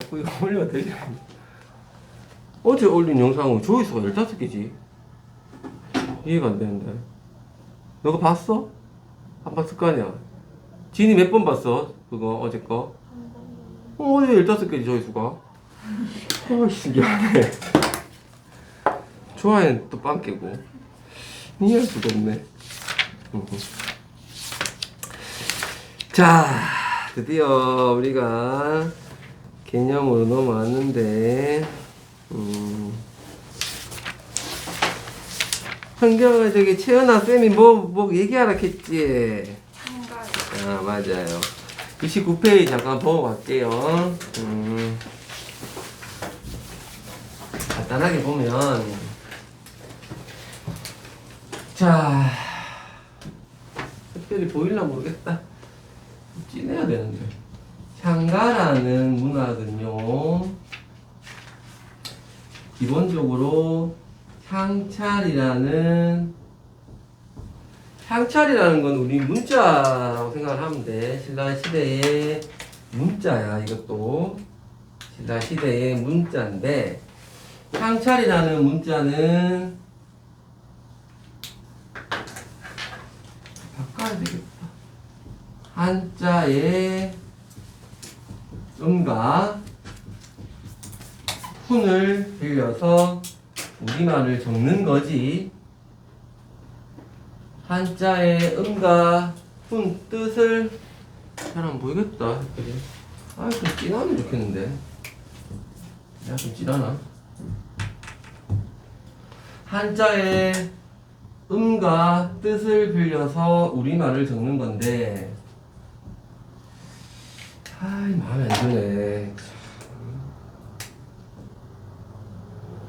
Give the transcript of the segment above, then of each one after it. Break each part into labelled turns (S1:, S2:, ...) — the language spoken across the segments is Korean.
S1: 자꾸 이거 올리면 되지. 어제 올린 영상은 조회수가 15개지. 이해가 안 되는데. 너가 봤어? 안 봤을 거 아니야? 진이 몇 번 봤어? 그거 어제 거? 어제 15개지 조회수가. 신기하네. 좋아요는 또 빵 깨고. 이해할 수가 없네. 자, 드디어 우리가 개념으로 넘어왔는데, 한결 저기 채연아 쌤이 뭐 얘기하라 했지? 아, 맞아요. 29페이지 잠깐 보고 갈게요. 간단하게 보면, 자, 특별히 보일나 모르겠다. 찐해야 되는데. 향가라는 문학은요, 기본적으로 향찰이라는 건 우리 문자라고 생각을 하면 돼. 신라시대의 문자야, 이것도. 신라시대의 문자인데, 향찰이라는 문자는 바꿔야 되겠다. 한자의 음과 훈을 빌려서 우리말을 적는 거지. 한자의 음과 훈 뜻을 잘 안 보이겠다. 그래. 아, 좀 진하면 좋겠는데. 야, 좀 진하나? 한자의 음과 뜻을 빌려서 우리말을 적는 건데, 아이, 마음에 안 드네.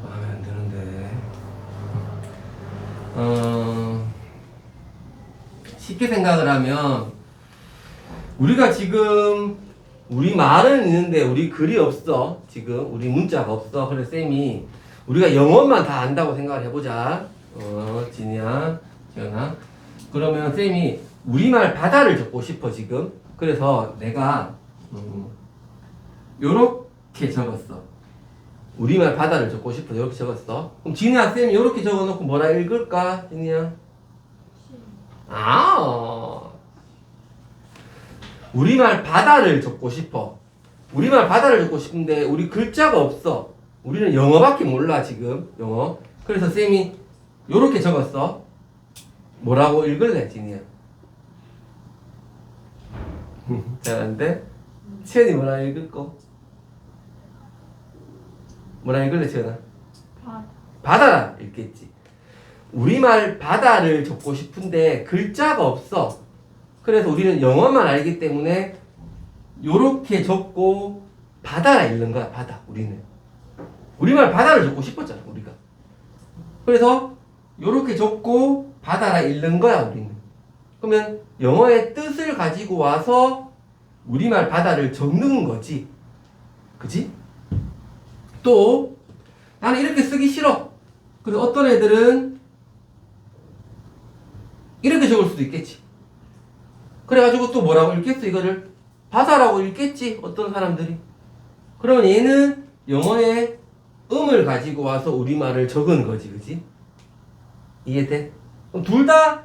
S1: 마음에 안 드는데. 쉽게 생각을 하면, 우리가 지금, 우리 말은 있는데, 우리 글이 없어. 지금, 우리 문자가 없어. 그래, 쌤이, 우리가 영어만 다 안다고 생각을 해보자. 진이야, 지연아. 그러면 쌤이 우리말 바다를 적고 싶어, 지금. 그래서 내가, 요렇게 적었어. 우리말 바다를 적고 싶어. 요렇게 적었어. 그럼 진이야, 쌤이 요렇게 적어놓고 뭐라 읽을까? 진이야? 우리말 바다를 적고 싶어. 우리말 바다를 적고 싶은데 우리 글자가 없어. 우리는 영어밖에 몰라 지금. 영어. 그래서 쌤이 요렇게 적었어. 뭐라고 읽을래, 진이야? 잘 안 돼? 채연이 뭐라 읽을 거? 뭐라 읽을래, 채연아? 바다라 읽겠지. 우리말 바다를 적고 싶은데 글자가 없어. 그래서 우리는 영어만 알기 때문에 요렇게 적고 바다라 읽는 거야. 바다. 우리는 우리말 바다를 적고 싶었잖아, 우리가. 그래서 요렇게 적고 바다라 읽는 거야, 우리는. 그러면 영어의 뜻을 가지고 와서 우리말 바다를 적는 거지. 그지? 또 나는 이렇게 쓰기 싫어. 그래서 어떤 애들은 이렇게 적을 수도 있겠지. 그래가지고 또 뭐라고 읽겠어, 이거를? 바다라고 읽겠지, 어떤 사람들이. 그러면 얘는 영어의 음을 가지고 와서 우리말을 적은 거지, 그지? 이해돼? 그럼 둘 다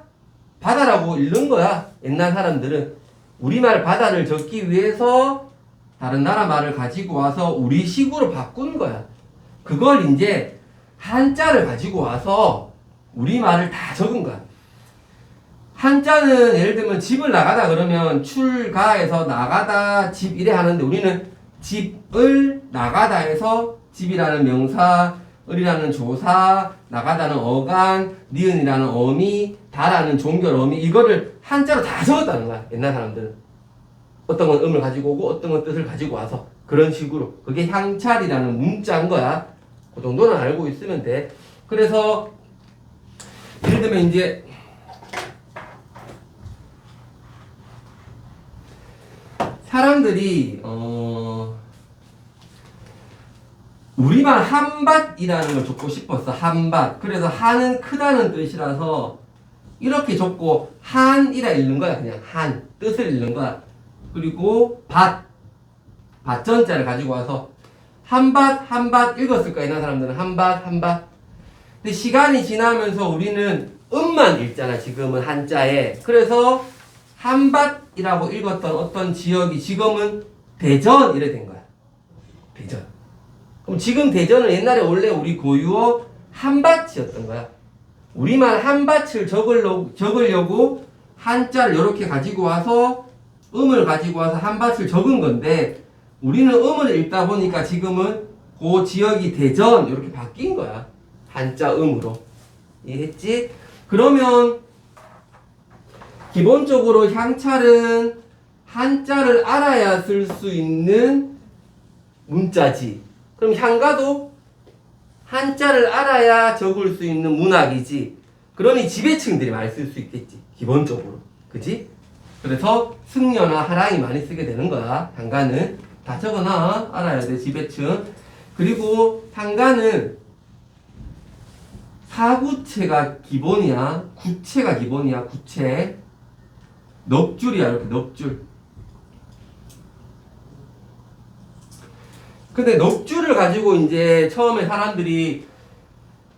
S1: 바다라고 읽는 거야. 옛날 사람들은 우리말 바다를 적기 위해서 다른 나라 말을 가지고 와서 우리식으로 바꾼 거야. 그걸 이제 한자를 가지고 와서 우리말을 다 적은 거야. 한자는 예를 들면 집을 나가다 그러면 출가해서 나가다 집 이래 하는데, 우리는 집을 나가다 해서 집이라는 명사, 을이라는 조사, 나가다는 어간, 니은이라는 어미, 다라는 종결 어미, 이거를 한자로 다 적었다는 거야, 옛날 사람들은. 어떤 건 음을 가지고 오고 어떤 건 뜻을 가지고 와서 그런 식으로. 그게 향찰이라는 문자인 거야. 그 정도는 알고 있으면 돼. 그래서 예를 들면 이제 사람들이 우리말 한밭이라는 걸 적고 싶었어. 한밭. 그래서 한은 크다는 뜻이라서 이렇게 적고 한이라 읽는 거야. 그냥 한 뜻을 읽는 거야. 그리고 밭, 밭전자를 가지고 와서 한 밭 읽었을 거야. 이런 사람들은 한 밭. 근데 시간이 지나면서 우리는 음만 읽잖아. 지금은 한자에. 그래서 한밭이라고 읽었던 어떤 지역이 지금은 대전 이래 된 거야. 대전. 그럼 지금 대전은 옛날에 원래 우리 고유어 한밭이었던 거야. 우리말 한밭을 적으려고 한자를 이렇게 가지고 와서 음을 가지고 와서 한밭을 적은 건데 우리는 음을 읽다 보니까 지금은 그 지역이 대전 이렇게 바뀐 거야. 한자 음으로. 이해했지? 그러면 기본적으로 향찰은 한자를 알아야 쓸 수 있는 문자지. 그럼 향가도 한자를 알아야 적을 수 있는 문학이지. 그러니 지배층들이 많이 쓸 수 있겠지. 기본적으로. 그지? 그래서 승려나 하랑이 많이 쓰게 되는 거야. 향가는. 다 적어놔. 알아야 돼. 지배층. 그리고 향가는 사구체가 기본이야. 구체가 기본이야. 구체. 넉줄이야. 이렇게 넉줄. 근데 넉줄을 가지고 이제 처음에 사람들이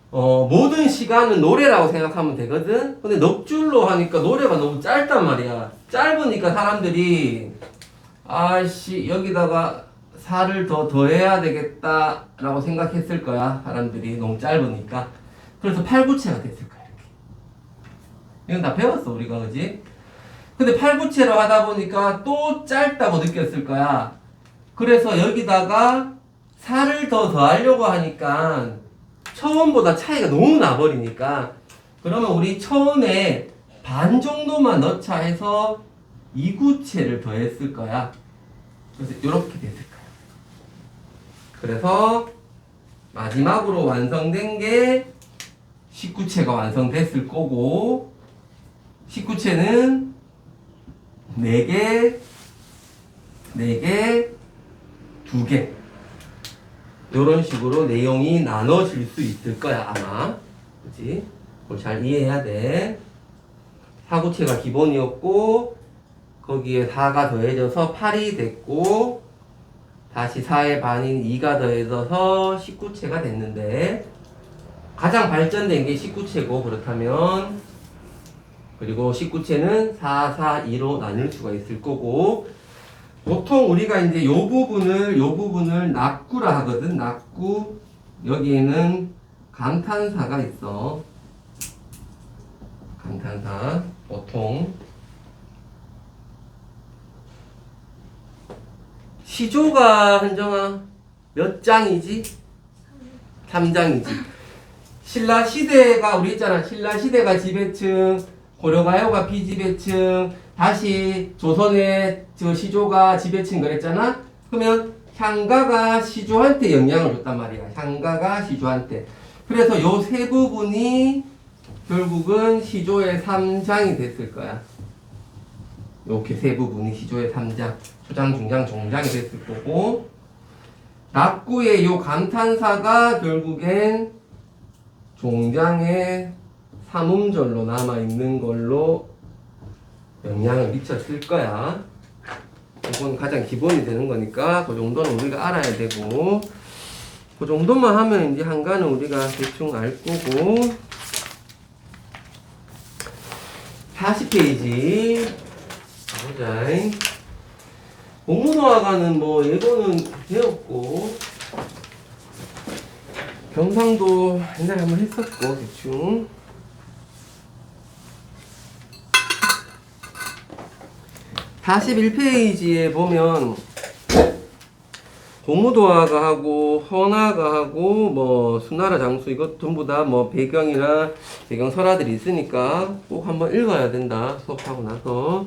S1: 모든 시간은 노래라고 생각하면 되거든. 근데 넉줄로 하니까 노래가 너무 짧단 말이야. 짧으니까 사람들이 아씨 여기다가 살을 더 더해야 되겠다라고 생각했을 거야. 사람들이 너무 짧으니까. 그래서 팔구체가 됐을 거야. 이렇게. 이건 다 배웠어 우리가. 그지? 근데 팔구체로 하다 보니까 또 짧다고 느꼈을 거야. 그래서 여기다가 살을 더 더하려고 하니까 처음보다 차이가 너무 나버리니까 그러면 우리 처음에 반 정도만 넣자 해서 이구체를 더했을 거야. 그래서 이렇게 됐을 거야. 그래서 마지막으로 완성된 게 19체가 완성됐을 거고 19체는 4개, 2개 이런 식으로 내용이 나눠질 수 있을 거야 아마. 그치? 그걸 잘 이해해야 돼. 사구체가 기본이었고 거기에 4가 더해져서 8이 됐고 다시 4의 반인 2가 더해져서 19체가 됐는데 가장 발전된 게 19체고 그렇다면 그리고 19체는 4, 4, 2로 나눌 수가 있을 거고 보통 우리가 이제 요 부분을 낙구라 하거든. 낙구. 여기에는 감탄사가 있어. 감탄사. 보통. 시조가 한정아 몇 장이지? 3장이지. 신라시대가 우리 있잖아. 신라시대가 지배층, 고려가요가 비지배층, 다시 조선의 저 시조가 지배층 그랬잖아. 그러면 향가가 시조한테 영향을 줬단 말이야. 향가가 시조한테. 그래서 요 세 부분이 결국은 시조의 3장이 됐을 거야. 이렇게 세 부분이 시조의 3장. 초장, 중장, 종장이 됐을 거고 낙구의 요 감탄사가 결국엔 종장의 삼음절로 남아있는 걸로 영향을 미쳤을 거야. 이건 가장 기본이 되는 거니까 그 정도는 우리가 알아야 되고 그 정도만 하면 이제 한가는 우리가 대충 알 거고 40페이지 가보자. 공문어학과는 뭐 예고는 배웠고 경상도 옛날에 한번 했었고 대충 41페이지에 보면 고무도화가하고 헌화가하고 뭐 수나라 장수 이것 전부 다 뭐 배경이나 배경 설화들이 있으니까 꼭 한번 읽어야 된다. 수업하고 나서.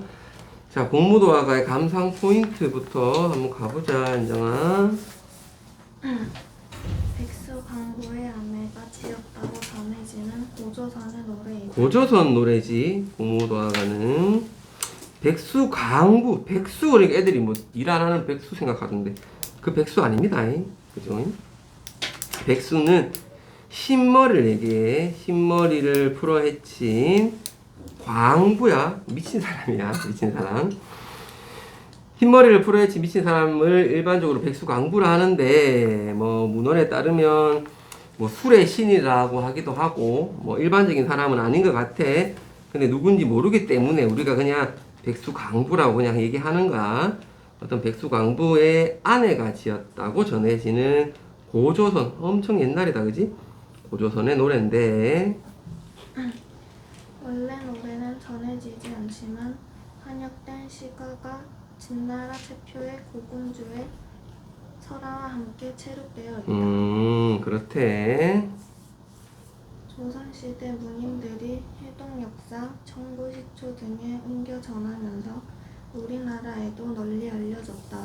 S1: 자, 공무도화가의 감상 포인트부터 한번 가보자. 인정아.
S2: 백수 광고의 아내가 지었다고 전해지는 고조선의 노래이다.
S1: 고조선 노래지. 공무도화가는 백수 강부, 백수 그러니까 애들이 뭐 일 안 하는 백수 생각하던데 그 백수 아닙니다. 그죠? 백수는 흰머리를 얘기해. 흰머리를 풀어헤친 광부야. 미친 사람이야. 미친 사람. 흰머리를 풀어야지 미친 사람을 일반적으로 백수강부라 하는데 뭐 문헌에 따르면 뭐 술의 신이라고 하기도 하고 뭐 일반적인 사람은 아닌 것 같아. 근데 누군지 모르기 때문에 우리가 그냥 백수강부라고 그냥 얘기하는가. 어떤 백수강부의 아내가 지었다고 전해지는 고조선, 엄청 옛날이다 그지? 고조선의 노래인데
S2: 원래 노래는 전해지지 않지만 한역된 시가가 진나라 최표의 고군주의 설화와 함께 체록되어 있다.
S1: 그렇대.
S2: 조선시대 문인들이 해동역사, 청구시초 등에 옮겨 전하면서 우리나라에도 널리 알려졌다.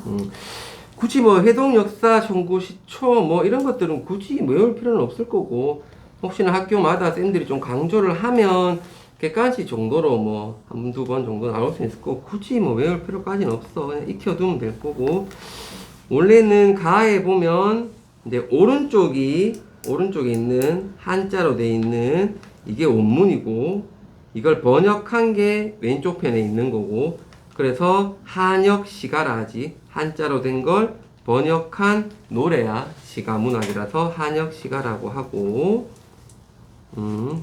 S1: 굳이 뭐 해동 역사, 청구 시초 뭐 이런 것들은 굳이 외울 필요는 없을 거고 혹시나 학교마다 쌤들이 좀 강조를 하면 객관식 정도로 뭐 한두 번 정도 나올 수 있을 거고 굳이 뭐 외울 필요까지는 없어. 그냥 익혀두면 될 거고 원래는 가에 보면 이제 오른쪽에 있는 한자로 돼 있는 이게 원문이고 이걸 번역한 게 왼쪽 편에 있는 거고 그래서 한역 시가라 하지. 한자로 된 걸 번역한 노래야 시가 문학이라서 한역 시가라고 하고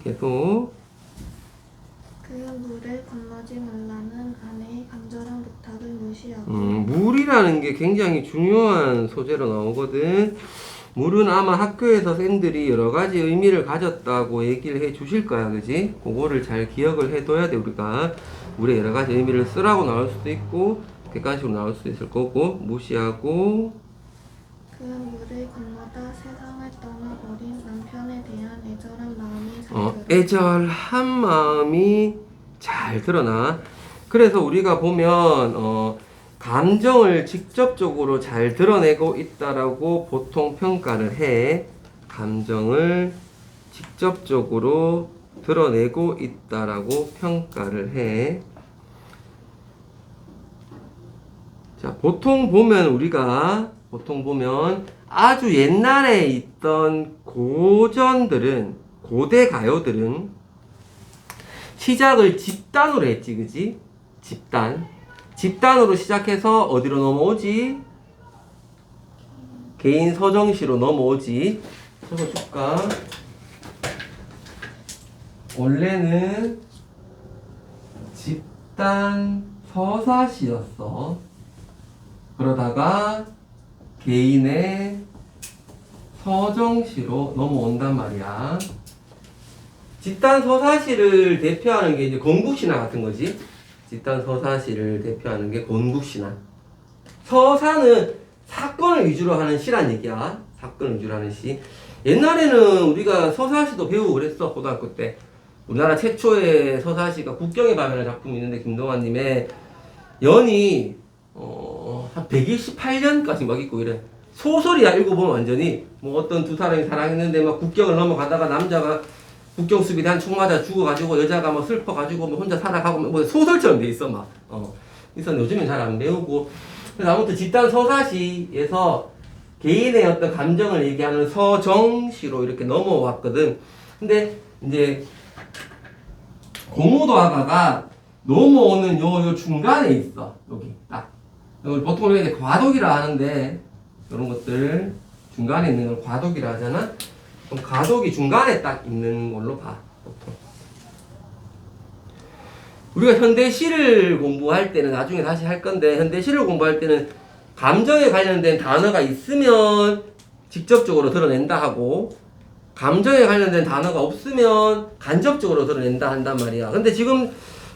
S1: 계속
S2: 그 물을 건너지 말라는 아내의 간절한 부탁을 무시하고
S1: 물이라는 게 굉장히 중요한 소재로 나오거든. 물은 아마 학교에서 쌤들이 여러 가지 의미를 가졌다고 얘기를 해 주실 거야, 그지? 그거를 잘 기억을 해둬야 돼, 우리가. 물에 여러 가지 의미를 쓰라고 나올 수도 있고, 객관식으로 나올 수도 있을 거고, 무시하고.
S2: 그 물을 건너다 세상을 떠나버린 남편에 대한 애절한 마음이 잘 드러나.
S1: 애절한 마음이 잘 드러나. 그래서 우리가 보면, 감정을 직접적으로 잘 드러내고 있다라고 보통 평가를 해. 감정을 직접적으로 드러내고 있다라고 평가를 해. 자, 보통 보면 아주 옛날에 있던 고대 가요들은 시작을 집단으로 했지, 그지? 집단으로 시작해서 어디로 넘어오지? 개인 서정시로 넘어오지. 적어줄까? 원래는 집단 서사시였어. 그러다가 개인의 서정시로 넘어온단 말이야. 집단 서사시를 대표하는 게 이제 건국신화 같은 거지. 집단 서사시를 대표하는 게 건국신화. 서사는 사건을 위주로 하는 시란 얘기야. 사건을 위주로 하는 시. 옛날에는 우리가 서사시도 배우고 그랬어. 고등학교 때. 우리나라 최초의 서사시가 국경의 밤이라는 작품이 있는데 김동완님의 연이 한 128년까지 막 있고 이래. 소설이야. 읽어보면 완전히 뭐 어떤 두 사람이 사랑했는데 막 국경을 넘어가다가 남자가 국경 수비대 한 총 맞아 죽어가지고 여자가 뭐 슬퍼가지고 뭐 혼자 살아가고 뭐 소설처럼 돼 있어 막. 그래서 요즘엔 잘 안 배우고. 그래서 아무튼 집단 서사시에서 개인의 어떤 감정을 얘기하는 서정시로 이렇게 넘어왔거든. 근데 이제 고무도화가가 넘어오는 요 중간에 있어. 여기 딱. 이걸 보통 우리가 과독이라 하는데 이런 것들 중간에 있는 걸 과독이라 하잖아. 그럼 가독이 중간에 딱 있는 걸로 봐. 보통. 우리가 현대시를 공부할 때는 나중에 다시 할 건데 현대시를 공부할 때는 감정에 관련된 단어가 있으면 직접적으로 드러낸다 하고 감정에 관련된 단어가 없으면 간접적으로 드러낸다 한단 말이야. 근데 지금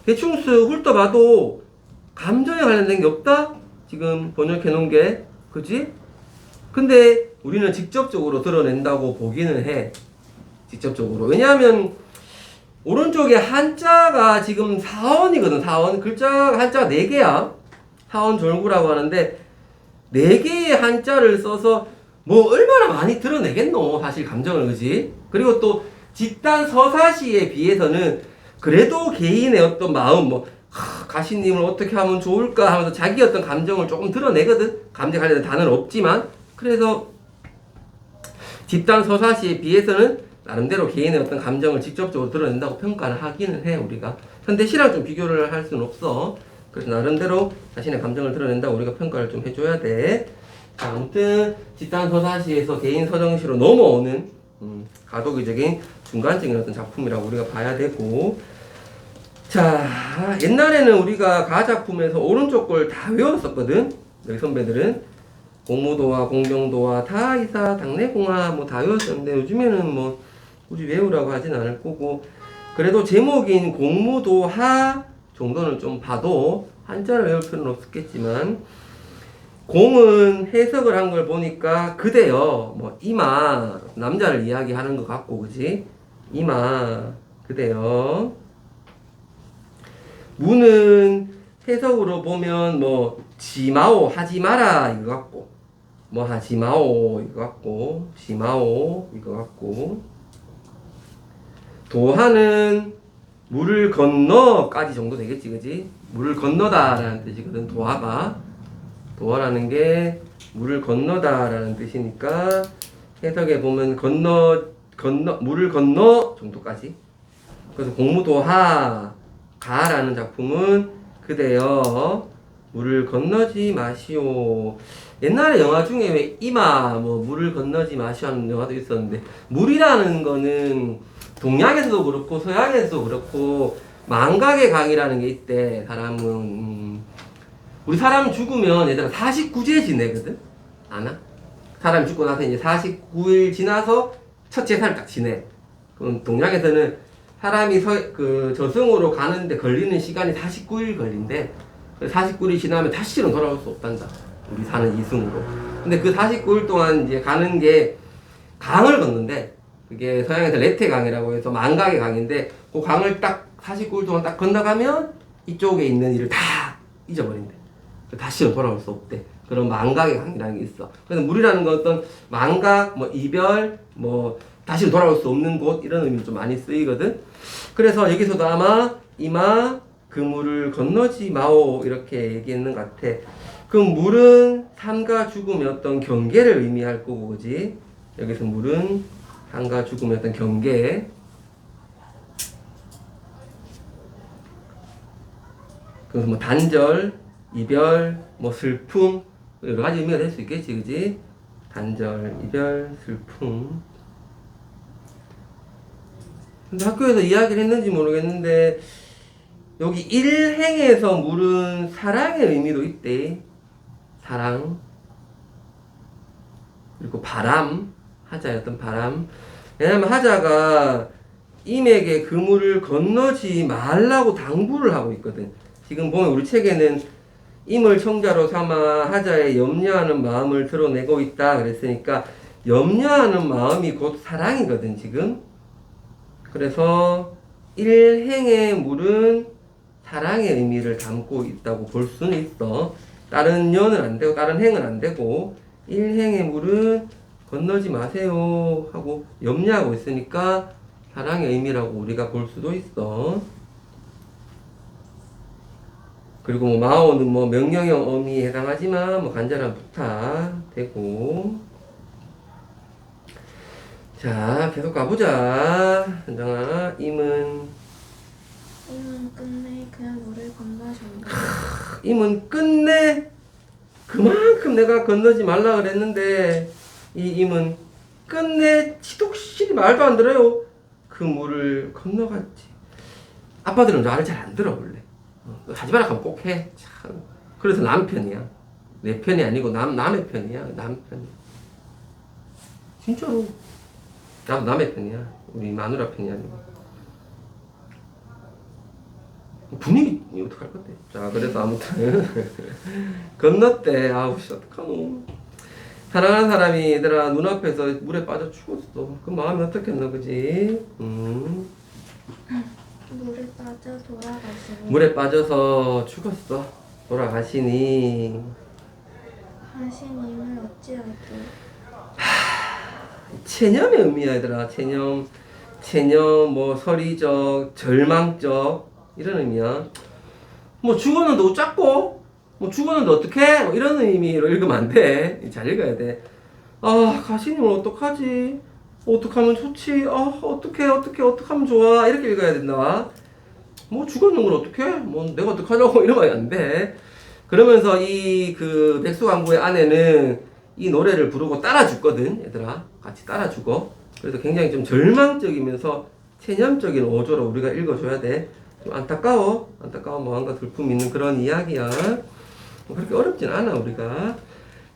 S1: 대충 훑어봐도 감정에 관련된 게 없다? 지금 번역해 놓은 게. 그치? 근데 우리는 직접적으로 드러낸다고 보기는 해. 직접적으로. 왜냐하면 오른쪽에 한자가 지금 사원이거든. 사원. 글자가 한자가 4개야. 사원졸구라고 하는데 4개의 한자를 써서 뭐 얼마나 많이 드러내겠노. 사실 감정을. 그지? 그리고 또 집단 서사시에 비해서는 그래도 개인의 어떤 마음 가시님을 어떻게 하면 좋을까 하면서 자기 어떤 감정을 조금 드러내거든. 감정 관련된 단어는 없지만. 그래서 집단 서사시에 비해서는 나름대로 개인의 어떤 감정을 직접적으로 드러낸다고 평가를 하기는 해. 우리가 현대시랑 좀 비교를 할 수는 없어. 그래서 나름대로 자신의 감정을 드러낸다고 우리가 평가를 좀 해줘야 돼. 자, 아무튼 집단서사시에서 개인 서정시로 넘어오는 가독의적인 중간적인 어떤 작품이라고 우리가 봐야 되고, 자, 옛날에는 우리가 가작품에서 오른쪽 걸 다 외웠었거든. 여기 선배들은 공무도와 공명도와 타이사, 당내공화 뭐 다 외웠었는데 요즘에는 뭐 굳이 외우라고 하진 않을 거고, 그래도 제목인 공무도하 정도는 좀 봐도 한자를 외울 필요는 없겠지만, 공은 해석을 한 걸 보니까 그대여 뭐 이마 남자를 이야기하는 것 같고, 그지? 이마 그대여. 무는 해석으로 보면 뭐 지마오 하지 마라 이거 같고, 뭐 하지 마오 이거 같고, 지마오 이거 같고, 도하는 물을 건너까지 정도 되겠지, 그지? 물을 건너다라는 뜻이거든. 도하라는 게 물을 건너다라는 뜻이니까 해석에 보면 물을 건너 정도까지. 그래서 공무도하 가라는 작품은 그대여 물을 건너지 마시오. 옛날에 영화 중에 왜 이마 뭐 물을 건너지 마시오 하는 영화도 있었는데, 물이라는 거는 동양에서도 그렇고 서양에서도 그렇고 망각의 강이라는 게 있대. 사람은 우리 사람 죽으면 얘들아 49제 지내거든? 아나? 사람 죽고 나서 이제 49일 지나서 첫 제사를 딱 지내. 그럼 동양에서는 사람이 저승으로 가는데 걸리는 시간이 49일 걸린대. 49일이 지나면 다시는 돌아올 수 없단다. 우리 사는 이승으로. 근데 그 49일 동안 이제 가는 게 강을 걷는데, 그게 서양에서 레테강이라고 해서 망각의 강인데, 그 강을 딱 49일 동안 딱 건너가면 이쪽에 있는 일을 다 잊어버린대. 다시는 돌아올 수 없대. 그런 망각의 강이라는 게 있어. 그래서 물이라는 건 어떤 망각, 뭐 이별, 뭐 다시는 돌아올 수 없는 곳, 이런 의미로 좀 많이 쓰이거든. 그래서 여기서도 아마 이마 그 물을 건너지 마오 이렇게 얘기했는 것 같아. 그럼 물은 삶과 죽음의 어떤 경계를 의미할 거고, 그지? 여기서 물은 삶과 죽음의 어떤 경계. 그래서 뭐 단절, 이별, 뭐 슬픔, 여러 가지 의미가 될 수 있겠지, 그지? 단절, 이별, 슬픔. 근데 학교에서 이야기를 했는지 모르겠는데, 여기 일행에서 물은 사랑의 의미도 있대. 사랑. 그리고 바람. 하자의 어떤 바람. 왜냐면 하자가 임에게 그 물을 건너지 말라고 당부를 하고 있거든. 지금 보면 우리 책에는 임을 청자로 삼아 하자의 염려하는 마음을 드러내고 있다 그랬으니까, 염려하는 마음이 곧 사랑이거든 지금. 그래서 일행의 물은 사랑의 의미를 담고 있다고 볼 수는 있어. 다른 년은 안 되고 다른 행은 안 되고, 일행의 물은 건너지 마세요 하고 염려하고 있으니까 사랑의 의미라고 우리가 볼 수도 있어. 그리고 뭐 마오는 뭐 명령형 어미에 해당하지만 뭐 간절한 부탁 되고. 자, 계속 가보자. 현정아, 임은
S2: 끝내 그냥 물을 건너신다.
S1: 임은 끝내 그만큼 내가 건너지 말라 그랬는데, 이 임은 끝내 지독실이 말도 안 들어요. 그 물을 건너갔지. 아빠들은 말을 잘 안 들어 원래. 하지 마라 하면 꼭 해. 참. 그래서 남편이야. 내 편이 아니고 남의 편이야. 남편. 진짜로. 나도 남의 편이야. 우리 마누라 편이 아니고. 분위기 어떡할 건데. 자, 그래서 아무튼 건넜대. 아우 씨 어떡하노. 사랑하는 사람이 얘들아 눈앞에서 물에 빠져 죽었어. 그 마음이 어떻겠노, 그지?
S2: 물에 빠져 돌아가시니.
S1: 물에 빠져서 죽었어. 돌아가시니.
S2: 하시님을 어찌하죠?
S1: 체념의 의미야, 얘들아. 체념, 뭐 서리적, 절망적 이런 의미야. 뭐 죽었는데 어쩌고? 뭐 죽었는데 어떡해? 뭐 이런 의미로 읽으면 안 돼. 잘 읽어야 돼. 아, 가시님은 어떡하지? 어떡하면 좋지? 아, 어떡하면 좋아? 이렇게 읽어야 된다. 뭐 죽었는 걸 어떡해? 뭐 내가 어떡하려고 이러면 안 돼. 그러면서 이 그 백수광부의 아내는 이 노래를 부르고 따라주거든, 얘들아. 같이 따라주고. 그래서 굉장히 좀 절망적이면서 체념적인 어조로 우리가 읽어줘야 돼. 좀 안타까워. 마음과 슬픔이 있는 그런 이야기야. 뭐 그렇게 어렵진 않아, 우리가.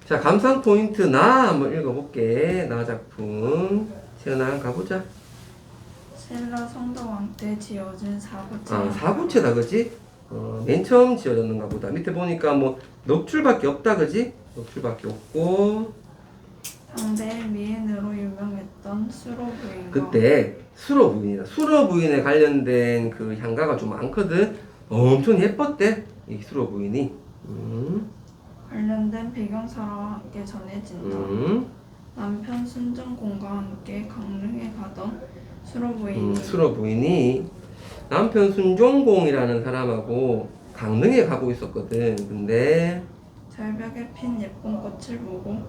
S1: 자, 감상 포인트 나 한번 읽어볼게. 나 작품. 채연아, 가보자.
S3: 신라 성덕왕 때 지어진 사고체.
S1: 아, 사고체다, 그지? 맨 처음 지어졌는가 보다. 밑에 보니까 뭐 넉줄밖에 없다, 그지? 넉줄밖에 없고.
S3: 당대 미인으로 유명했던 수로 부인과
S1: 그때 수로 부인이다. 수로 부인에 관련된 그 향가가 좀 많거든. 엄청 예뻤대, 이 수로 부인이.
S3: 관련된 배경사라와 함께 전해진다. 남편 순정공과 함께 강릉에 가던 수로 부인이
S1: 수로 부인이 남편 순종공이라는 사람하고 강릉에 가고 있었거든. 근데
S3: 절벽에 핀 예쁜 꽃을 보고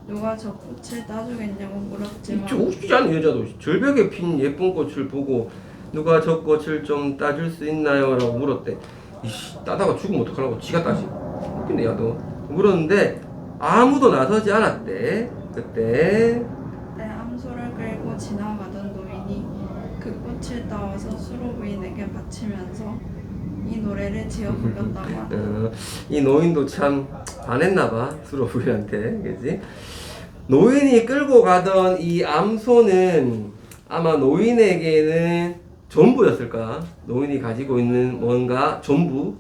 S3: 누가 저 꽃을 따주겠냐고 물었지만
S1: 저 웃기지 않은 여자도 절벽에 핀 예쁜 꽃을 보고 누가 저 꽃을 좀 따줄 수 있나요? 라고 물었대. 이씨, 따다가 죽으면 어떡하려고 지가 따지. 근데 야, 너 물었는데 아무도 나서지 않았대. 그때
S3: 암소를 끌고 지나가던 노인이 그 꽃을 따와서 수로 부인에게 바치면서 이 노래를 지어 불렀다고 한다.
S1: 이 노인도 참 반했나봐, 수로 부인한테. 그지? 노인이 끌고 가던 이 암소는 아마 노인에게는 전부였을까? 노인이 가지고 있는 뭔가 전부,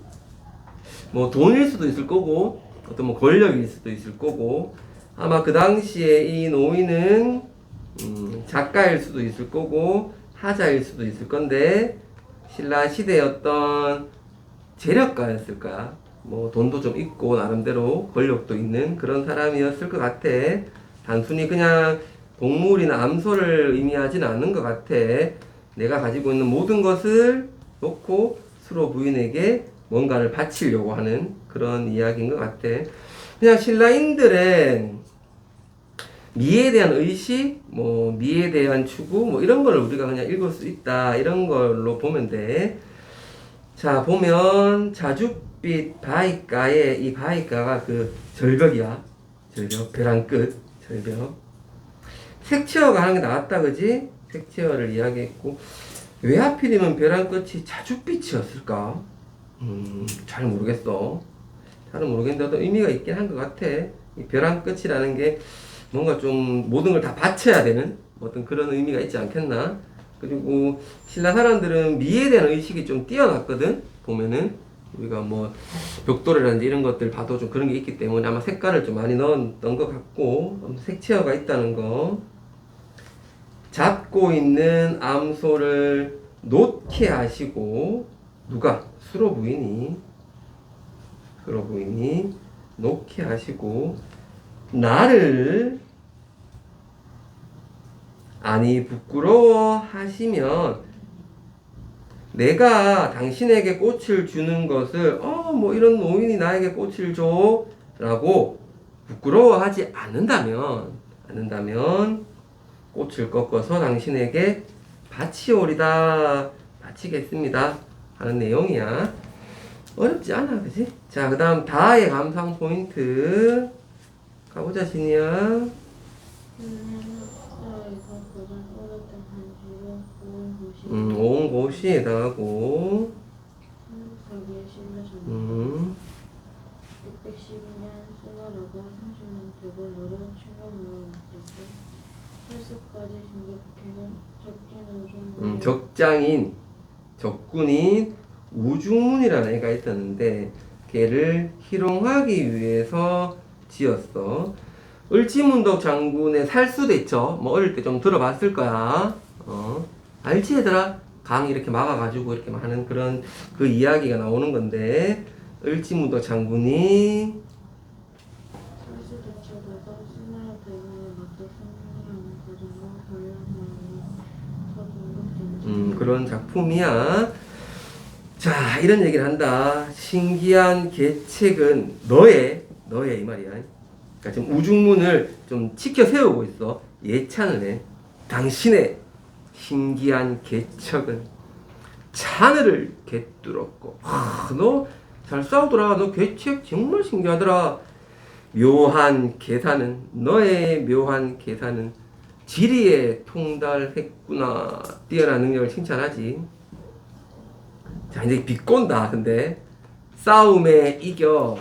S1: 뭐 돈일 수도 있을 거고 어떤 뭐 권력일 수도 있을 거고, 아마 그 당시에 이 노인은 작가일 수도 있을 거고 하자일 수도 있을 건데 신라 시대의 어떤 재력가였을까? 뭐 돈도 좀 있고 나름대로 권력도 있는 그런 사람이었을 것 같아. 단순히 그냥 동물이나 암소를 의미하지는 않는 것 같아. 내가 가지고 있는 모든 것을 놓고 수로 부인에게 뭔가를 바치려고 하는 그런 이야기인 것 같아. 그냥 신라인들의 미에 대한 의식, 뭐 미에 대한 추구, 뭐 이런 걸 우리가 그냥 읽을 수 있다, 이런 걸로 보면 돼. 자, 보면 자줏빛 바위가에, 이 바위가가 그 절벽이야. 절벽, 벼랑 끝 절벽. 색채어가 하는 게 나왔다, 그지? 색채어를 이야기했고, 왜 하필이면 벼랑 끝이 자줏빛이었을까? 잘 모르겠어. 잘은 모르겠는데 어떤 의미가 있긴 한 것 같아. 이 벼랑 끝이라는 게 뭔가 좀 모든 걸 다 바쳐야 되는 어떤 그런 의미가 있지 않겠나. 그리고 신라 사람들은 미에 대한 의식이 좀 뛰어났거든. 보면은 우리가 뭐 벽돌이라든지 이런 것들 봐도 좀 그런 게 있기 때문에 아마 색깔을 좀 많이 넣었던 것 같고, 색채어가 있다는 거. 잡고 있는 암소를 놓게 하시고, 누가? 수로 부인이 놓게 하시고, 나를 아니 부끄러워 하시면 내가 당신에게 꽃을 주는 것을 뭐 이런 노인이 나에게 꽃을 줘 라고 부끄러워하지 않는다면 꽃을 꺾어서 당신에게 바치오리다, 바치겠습니다 하는 내용이야. 어렵지 않아, 그치? 자, 그 다음 다의 감상 포인트 가보자, 진이야. 온 곳이 해당하고
S2: 612년 수나라가 30년 되고 노래는 충격으로 만들고 철수까지 진격해는 적진은 적군인 우중문이라는 애가 있었는데 걔를 희롱하기 위해서 지었어. 을지문덕 장군의 살수대첩, 뭐 어릴 때 좀 들어봤을 거야. 알지 얘들아? 강 이렇게 막아가지고 이렇게 하는 그런 그 이야기가 나오는 건데, 을지문덕 장군이 철수대첩에서 수나라 대군에 맞서 승리하는 과정과 관련 내용이 더
S1: 그런 작품이야. 자, 이런 얘기를 한다. 신기한 계책은 너의 이 말이야. 그러니까 지금 우중문을 좀 치켜 세우고 있어. 예찬을 해. 당신의 신기한 개척은 하늘을 개뚫었고. 너 잘 싸우더라. 너 괴책 정말 신기하더라. 묘한 계산은, 너의 묘한 계산은 지리에 통달했구나. 뛰어난 능력을 칭찬하지. 자, 이제 비꼰다. 근데 싸움에 이겨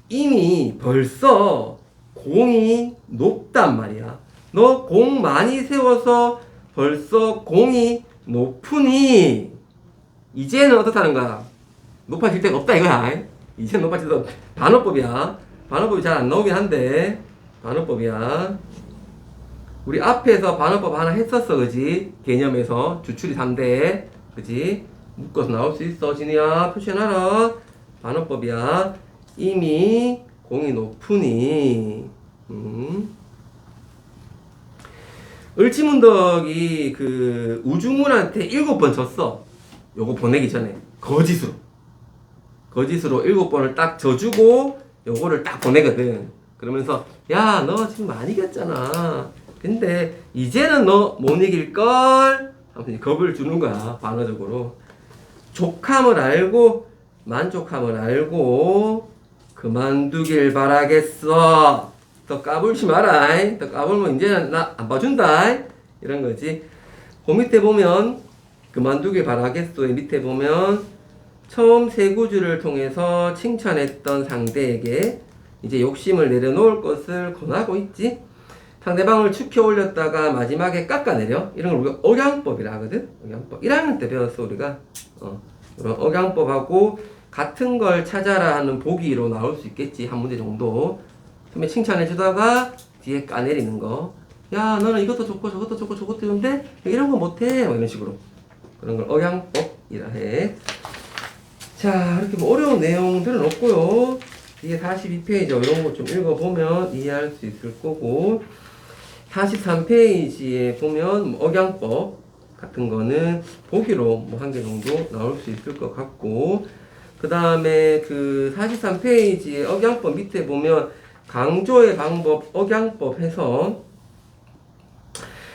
S1: 이미 벌써 공이 높단 말이야. 너 공 많이 세워서 벌써 공이 높으니 이제는 어떻다는 거야? 높아질 데가 없다 이거야. 이제는 높아질 때 반어법이야. 반어법이 잘 안 나오긴 한데 반어법이야. 우리 앞에서 반어법 하나 했었어, 그지? 개념에서 주출이 3대, 그지? 묶어서 나올 수 있어. 진우야, 표시해놔라. 반어법이야. 이미 공이 높으니. 을지문덕이 그 우중문한테 7번 졌어. 요거 보내기 전에 거짓으로 7번을 딱 져주고 요거를 딱 보내거든. 그러면서 야, 너 지금 많이 이겼잖아. 근데 이제는 너 못 이길걸? 하면서 겁을 주는 거야. 반어적으로. 족함을 알고 만족함을 알고 그만두길 바라겠어. 더 까불지 마라. 더 까불면 이제는 나 안 봐준다. 이런 거지. 그 밑에 보면 그만두길 바라겠어의 밑에 보면 처음 세 구주를 통해서 칭찬했던 상대에게 이제 욕심을 내려놓을 것을 권하고 있지. 상대방을 축혀 올렸다가 마지막에 깎아내려. 이런 걸 우리가 억양법이라 하거든. 억양법. 1학년 때 배웠어 우리가. 이런 억양법하고 같은 걸 찾아라 하는 보기로 나올 수 있겠지. 한 문제 정도. 처음에 칭찬해주다가 뒤에 까내리는 거. 야, 너는 이것도 좋고 저것도 좋고 저것도 좋은데 이런 거 못해. 뭐 이런 식으로. 그런 걸 억양법이라 해. 자, 이렇게 뭐 어려운 내용들은 없고요. 이게 42페이지 이런 거 좀 읽어보면 이해할 수 있을 거고, 43페이지에 보면 뭐 억양법 같은 거는 보기로 뭐 한 개 정도 나올 수 있을 것 같고, 그 다음에 그 43페이지에 억양법 밑에 보면 강조의 방법 억양법 해서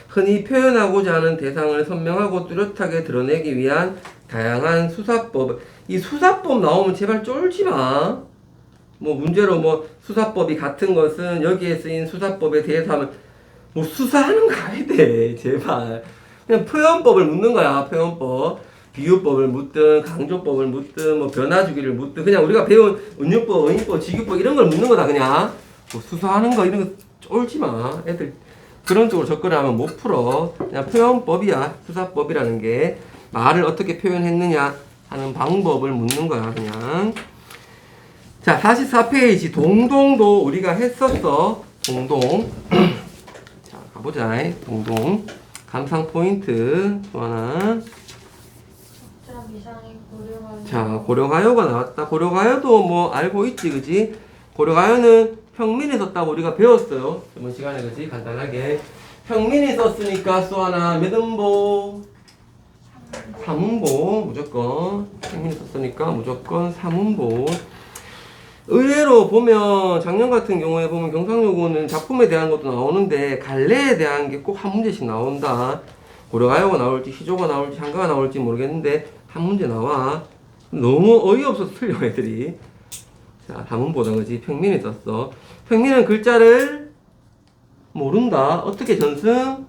S1: 흔히 표현하고자 하는 대상을 선명하고 뚜렷하게 드러내기 위한 다양한 수사법. 이 수사법 나오면 제발 쫄지 마. 뭐 문제로 뭐 수사법이 같은 것은 여기에 쓰인 수사법에 대해서 하면 뭐 수사하는 거 가야 돼. 제발. 그냥 표현법을 묻는 거야. 표현법. 비유법을 묻든 강조법을 묻든 뭐 변화주기를 묻든 그냥 우리가 배운 은유법, 어인법, 직유법 이런 걸 묻는 거다. 그냥 뭐 수사하는 거 이런 거 쫄지 마. 애들 그런 쪽으로 접근하면 못 풀어. 그냥 표현법이야. 수사법이라는 게 말을 어떻게 표현했느냐 하는 방법을 묻는 거야. 그냥. 자, 44페이지 동동도 우리가 했었어. 동동. 자, 가보자. 동동. 감상 포인트 또 하나. 자, 고려가요가 나왔다. 고려가요도 뭐 알고 있지, 그지? 고려가요는 평민이 썼다고 우리가 배웠어요. 이번 시간에, 그지? 간단하게. 평민이 썼으니까 수 하나 몇 음보? 3음보 무조건. 평민이 썼으니까 무조건 3음보. 의외로 보면 작년 같은 경우에 보면 경상요구는 작품에 대한 것도 나오는데 갈래에 대한 게 꼭 한 문제씩 나온다. 고려가요가 나올지 시조가 나올지 한가가 나올지 모르겠는데 한 문제 나와. 너무 어이없어서 틀려 애들이. 자, 다문보다 그지? 평민이 썼어. 평민은 글자를 모른다. 어떻게 전승?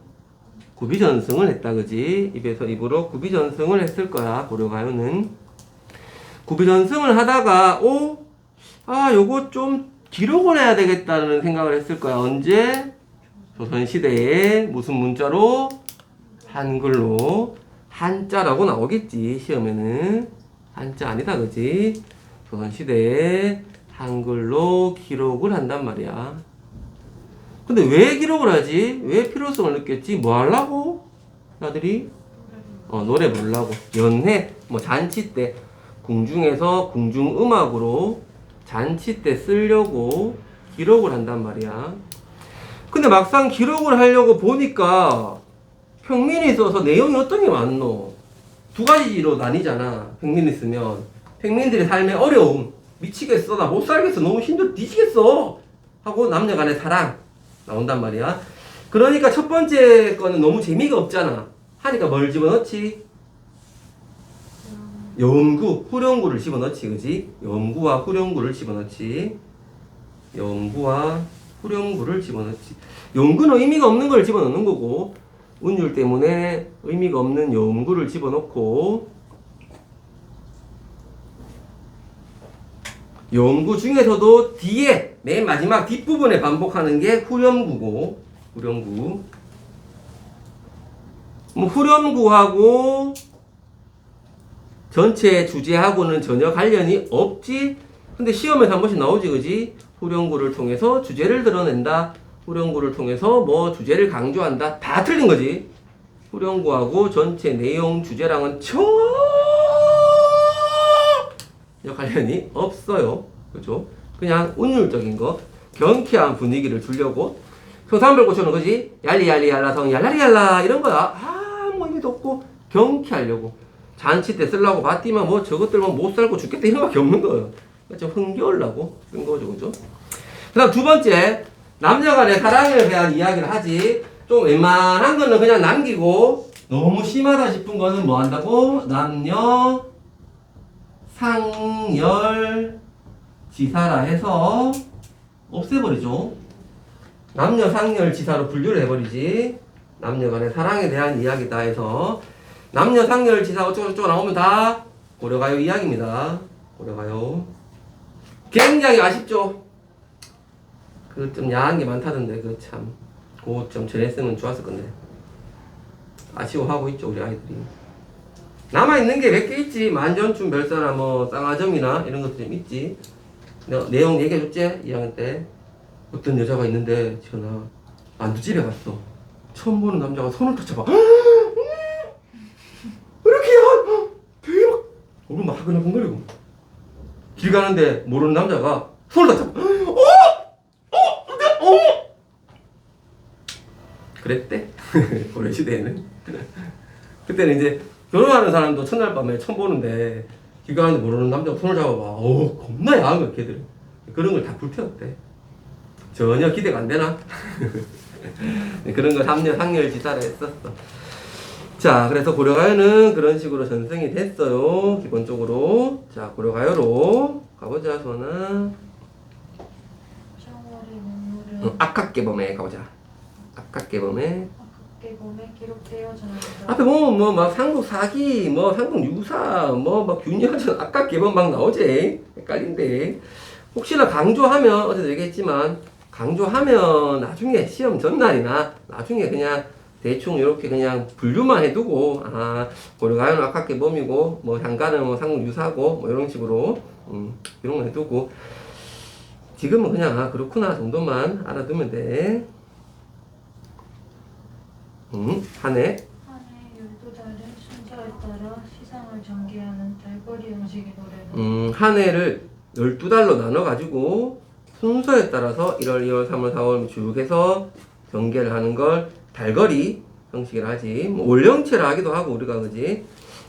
S1: 구비전승을 했다, 그지? 입에서 입으로 구비전승을 했을 거야. 고려가요는 구비전승을 하다가 요거 좀 기록을 해야 되겠다는 생각을 했을 거야. 언제? 조선시대에 무슨 문자로? 한글로. 한자라고 나오겠지, 시험에는. 한자 아니다, 그지? 조선시대에 한글로 기록을 한단 말이야. 근데 왜 기록을 하지? 왜 필요성을 느꼈지? 뭐 하려고? 나들이? 노래 부르려고. 연회, 뭐 잔치 때, 궁중에서 궁중음악으로 잔치 때 쓰려고 기록을 한단 말이야. 근데 막상 기록을 하려고 보니까 평민이 있어서 내용이 어떤 게 많노? 두 가지로 나뉘잖아. 평민이 쓰면 평민들의 삶의 어려움, 미치겠어, 나 못 살겠어, 너무 힘들어 뒤지겠어 하고 남녀 간의 사랑 나온단 말이야. 그러니까 첫 번째 거는 너무 재미가 없잖아. 하니까 뭘 집어넣지? 염구, 후렴구를 집어넣지, 그지? 염구와 후렴구를 집어넣지. 염구와 후렴구를 집어넣지. 염구는 의미가 없는 걸 집어넣는 거고, 운율 때문에 의미가 없는 염구를 집어넣고, 염구 중에서도 뒤에, 맨 마지막 뒷부분에 반복하는 게 후렴구고, 후렴구. 뭐, 후렴구하고 전체 주제하고는 전혀 관련이 없지? 근데 시험에서 한 번씩 나오지, 그지? 후렴구를 통해서 주제를 드러낸다. 후렴구를 통해서 뭐 주제를 강조한다. 다 틀린 거지. 후렴구하고 전체 내용 주제랑은 전혀 관련이 없어요. 그죠? 그냥 운율적인 거, 경쾌한 분위기를 주려고. 성삼별고초는 그지? 얄리얄리얄라성 얄라리얄라 이런 거야. 아무 의미도 없고 경쾌하려고. 잔치 때 쓰려고 봤디만 뭐 저것들만 못 살고 죽겠다 이런 거밖에 없는 거예요. 좀 흥겨우려고 쓴 거죠, 그죠? 그 다음 두 번째, 남녀 간의 사랑에 대한 이야기를 하지. 좀 웬만한 거는 그냥 남기고, 너무 심하다 싶은 거는 뭐 한다고? 남녀 상열 지사라 해서 없애버리죠. 남녀 상열 지사로 분류를 해버리지. 남녀 간의 사랑에 대한 이야기다 해서 남녀 상열 지사 어쩌고저쩌고 나오면 다 고려가요 이야기입니다. 고려가요. 굉장히 아쉽죠. 그 좀 야한 게 많다던데 그 참 그거 좀 전했으면 좋았을 건데 아쉬워하고 있죠 우리 아이들이. 남아있는 게 몇 개 있지. 만전춘 별사나 뭐 쌍화점이나 이런 것도 좀 있지. 내가 내용 얘기해줬지? 2학년 때 어떤 여자가 있는데 지현아 만두집에 갔어. 처음 보는 남자가 손을 딱 잡아. 이렇게 대박. 얼굴 막 근근거리고 길 가는데 모르는 남자가 손을 딱 잡아. 그랬대? 고려 시대에는. 그때는 이제 결혼하는 사람도 첫날 밤에 처음 보는데 길 가는데 모르는 남자가 손을 잡아봐. 겁나 야한 거야 걔들. 그런 걸 다 불태웠대. 전혀 기대가 안 되나? 그런 걸 3년 상렬지사를 했었어. 자, 그래서 고려가요는 그런 식으로 전승이 됐어요. 기본적으로. 자, 고려가요로 가보자, 수원아. 악학개범에 가보자. 악학개범에.
S2: 악학개범에 기록되어져 있다.
S1: 앞에 보면 뭐 막 상국 사기, 뭐 상국 유사, 뭐 막 균열전 악학개범 막 나오지. 헷갈린데. 혹시나 강조하면 어제도 얘기했지만 강조하면 나중에 시험 전날이나 나중에 그냥 대충 이렇게 그냥 분류만 해두고 고려가요는 악학개범이고 뭐 향가는 뭐 상국 유사고 뭐 이런 식으로 이런 거 해두고 지금은 그냥 그렇구나 정도만 알아두면 돼. 한 해.
S2: 한 해 12달은 순서에 따라 시상을 전개하는 달거리 형식의 노래다.
S1: 한 해를 12달로 나눠가지고 순서에 따라서 1월, 2월, 3월, 4월 쭉 해서 전개를 하는 걸 달거리 형식이라 하지. 뭐 올영체라 하기도 하고 우리가 그지.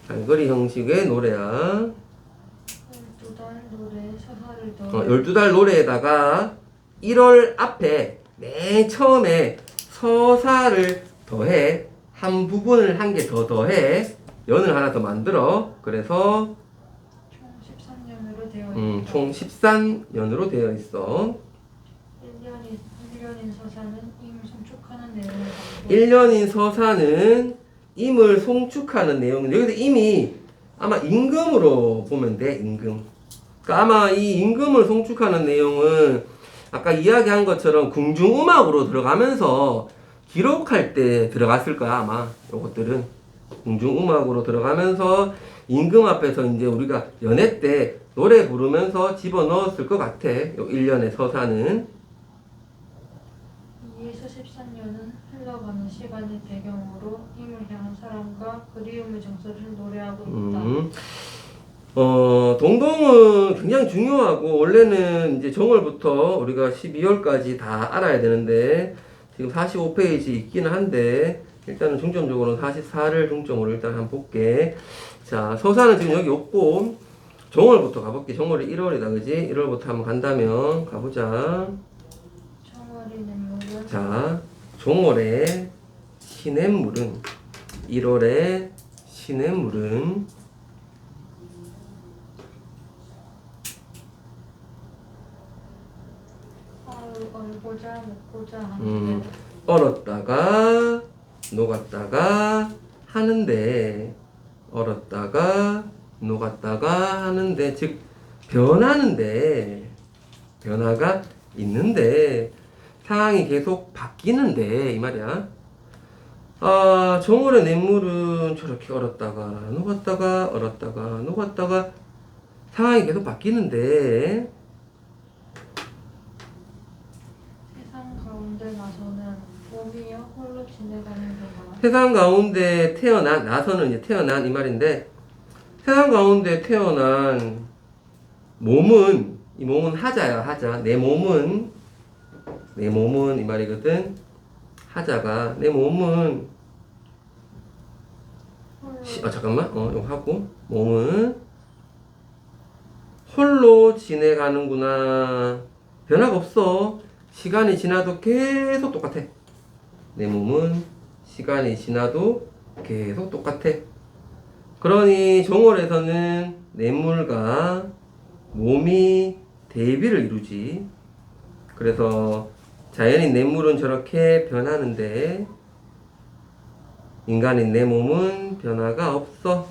S1: 달거리 형식의 노래야.
S2: 12달 노래에 서사를 더해.
S1: 12달 노래에다가 1월 앞에 맨 처음에 서사를 더해. 한 부분을 한 개 더 더해. 연을 하나 더 만들어. 그래서
S2: 총 13년으로 되어 있다.
S1: 총 13년으로 되어 있어.
S2: 1년인 서사는 임을 송축하는 내용을 담고
S1: 1년인 서사는 임을 송축하는 내용. 여기서 임이 아마 임금으로 보면 돼. 임금. 그러니까 아마 이 임금을 송축하는 내용은 아까 이야기한 것처럼 궁중음악으로 들어가면서 기록할 때 들어갔을 거야 아마. 요것들은 궁중음악으로 들어가면서 임금 앞에서 이제 우리가 연회 때 노래 부르면서 집어넣었을 것 같아. 요 1년의 서사는.
S2: 2에서 13년은 흘러가는 시간의 배경으로 임을 향한 사랑과 그리움의 정서를 노래하고 있다.
S1: 동동은 굉장히 중요하고 원래는 이제 정월부터 우리가 12월까지 다 알아야 되는데 지금 45페이지 있기는 한데 일단은 중점적으로 44를 중점으로 일단 한번 볼게. 자, 서사는 지금 여기 없고 정월부터 가볼게. 정월이 1월이다 그지? 1월부터 한번 간다면 가보자.
S2: 정월이 냇물은
S1: 자, 정월에 시냇물은 1월에 시냇물은
S2: 먹고자 하는데
S1: 얼었다가 녹았다가 하는데 얼었다가 녹았다가 하는데 즉 변하는데 변화가 있는데 상황이 계속 바뀌는데 이 말이야. 정월의 냇물은 저렇게 얼었다가 녹았다가 얼었다가 녹았다가 상황이 계속 바뀌는데
S2: 세상 가운데 나서는 몸이여 홀로 지내가는 동안
S1: 세상 가운데 나서는 이제 태어난 이 말인데 세상 가운데 태어난 몸은 이 몸은 하자야 하자 내 몸은 이 말이거든. 하자가 내 몸은 잠깐만 이거 하고 몸은 홀로 지내가는구나. 변화가 없어. 시간이 지나도 계속 똑같아. 내 몸은 시간이 지나도 계속 똑같아. 그러니 정월에서는 냇물과 몸이 대비를 이루지. 그래서 자연인 냇물은 저렇게 변하는데 인간인 내 몸은 변화가 없어.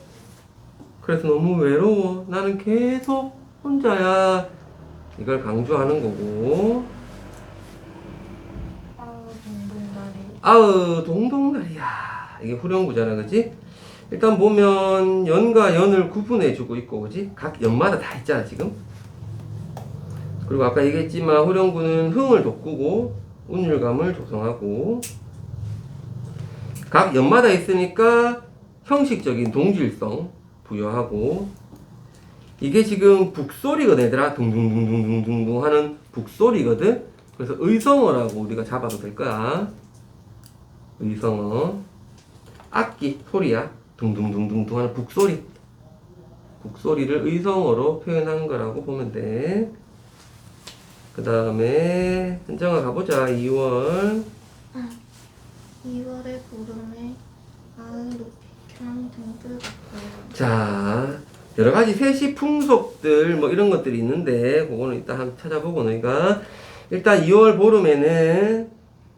S1: 그래서 너무 외로워. 나는 계속 혼자야. 이걸 강조하는 거고. 아우 동동다리야. 이게 후렴구잖아, 그지? 일단 보면 연과 연을 구분해주고 있고, 그지? 각 연마다 다 있잖아, 지금. 그리고 아까 얘기했지만 후렴구는 흥을 돋구고 운율감을 조성하고 각 연마다 있으니까 형식적인 동질성 부여하고 이게 지금 북소리거든 얘들아. 둥둥둥둥둥둥 하는 북소리거든. 그래서 의성어라고 우리가 잡아도 될 거야. 의성어 악기 소리야. 둥둥둥둥둥 하는 북소리를 의성어로 표현한 거라고 보면 돼. 그 다음에 현정아 가보자. 2월
S4: 2월의 구름에 마을 높이 켠 등불 같아요.
S1: 자 여러가지 세시 풍속들 뭐 이런 것들이 있는데 그거는 이따 한번 찾아보고 너희가 일단 2월 보름에는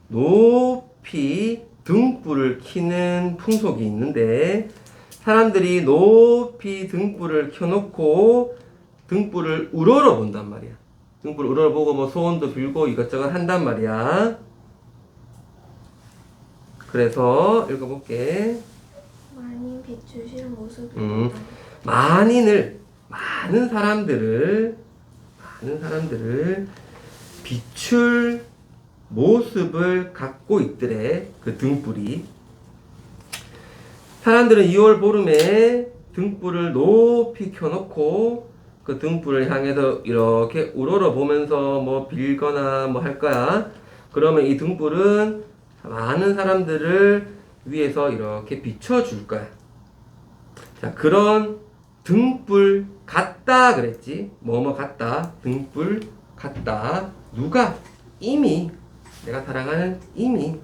S1: 높이 등불을 켜는 풍속이 있는데 사람들이 높이 등불을 켜놓고 등불을 우러러 본단 말이야. 등불을 우러러보고 뭐 소원도 빌고 이것저것 한단 말이야. 그래서 읽어볼게.
S4: 많이 비추실 모습이
S1: 많은 사람들을 비출 모습을 갖고 있더래. 그 등불이. 사람들은 2월 보름에 등불을 높이 켜놓고 그 등불을 향해서 이렇게 우러러 보면서 뭐 빌거나 뭐 할 거야. 그러면 이 등불은 많은 사람들을 위해서 이렇게 비춰줄 거야. 자, 그런 등불 같다 그랬지. 뭐뭐 같다. 등불 같다. 누가? 이미. 내가 사랑하는 이미.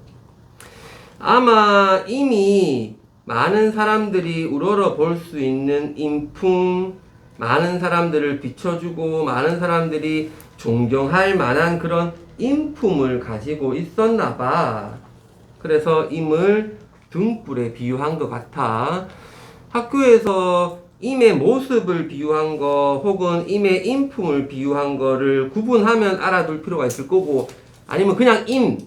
S1: 아마 이미 많은 사람들이 우러러 볼 수 있는 인품, 많은 사람들을 비춰주고 많은 사람들이 존경할 만한 그런 인품을 가지고 있었나 봐. 그래서 임을 등불에 비유한 것 같아. 학교에서 임의 모습을 비유한 거 혹은 임의 인품을 비유한 거를 구분하면 알아둘 필요가 있을 거고 아니면 그냥 임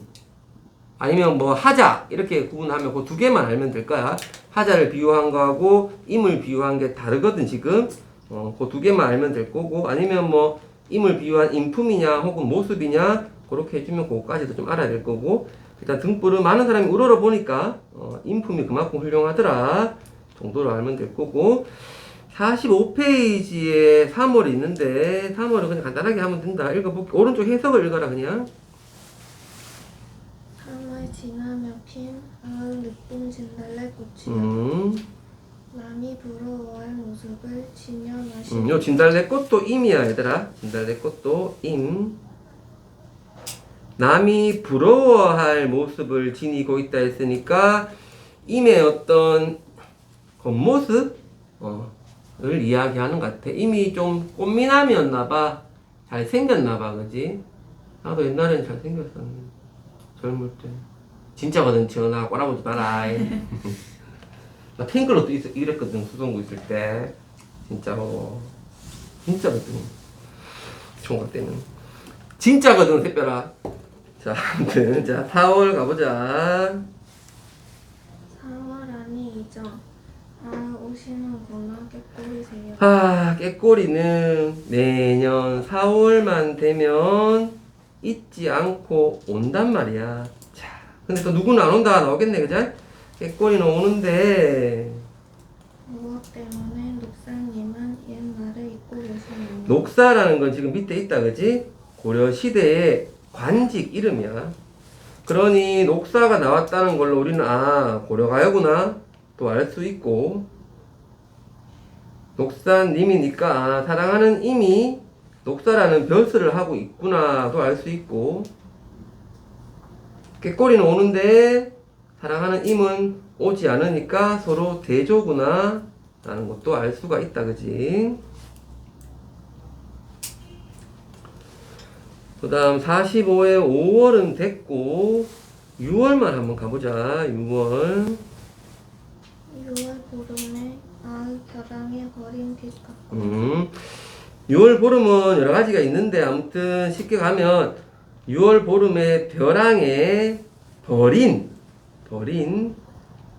S1: 아니면 뭐 하자 이렇게 구분하면 그 두 개만 알면 될 거야. 하자를 비유한 거하고 임을 비유한 게 다르거든 지금. 그 두 개만 알면 될 거고 아니면 뭐 임을 비유한 인품이냐 혹은 모습이냐 그렇게 해주면 그거까지도 좀 알아야 될 거고 일단 등불은 많은 사람이 우러러 보니까 인품이 그만큼 훌륭하더라 정도로 알면 될 거고 45페이지에 3월이 있는데 3월은 그냥 간단하게 하면 된다. 읽어볼게. 오른쪽 해석을 읽어라 그냥.
S4: 3월 지나며 핀 가을 늦봄 진달래꽃이요. 남이 부러워할 모습을 지녀마시는
S1: 요 진달래꽃도 임이야 얘들아. 진달래꽃도 임. 남이 부러워할 모습을 지니고 있다 했으니까 임의 어떤 겉모습 을 이야기하는 것 같아. 임이 좀 꽃미남이었나봐. 잘생겼나봐 그지? 나도 옛날엔 잘생겼었는데 젊을 때 진짜거든. 지원아 꼬라보지 마라. 나 핑클럽도 이랬거든. 수성구 있을 때 진짜로. 진짜거든. 총각 때는 진짜거든. 샛별아. 자 아무튼 자 4월 가보자.
S4: 4월 아니죠. 아, 오시는구나. 깨꼬리세요.
S1: 아 깨꼬리는 매년 4월만 되면 잊지 않고 온단 말이야. 자 근데 또 누구는 안 온다 나오겠네. 그죠? 깨꼬리는 오는데
S4: 무엇 때문에 녹사님은 옛날에 잊고 계시나요?
S1: 녹사라는 건 지금 밑에 있다. 그지? 고려 시대의 관직 이름이야. 그러니 녹사가 나왔다는 걸로 우리는 아 고려가요구나 또 알 수 있고, 녹사님이니까 아, 사랑하는 임이 녹사라는 별수를 하고 있구나도 알 수 있고, 깨꼬리는 오는데 사랑하는 임은 오지 않으니까 서로 대조구나 라는 것도 알 수가 있다. 그지? 그 다음 45회 5월은 됐고 6월만 한번 가보자. 6월
S4: 6월 보름에 벼랑에 버린 빛 같고
S1: 6월 보름은 여러 가지가 있는데 아무튼 쉽게 가면 6월 보름에 벼랑에 버린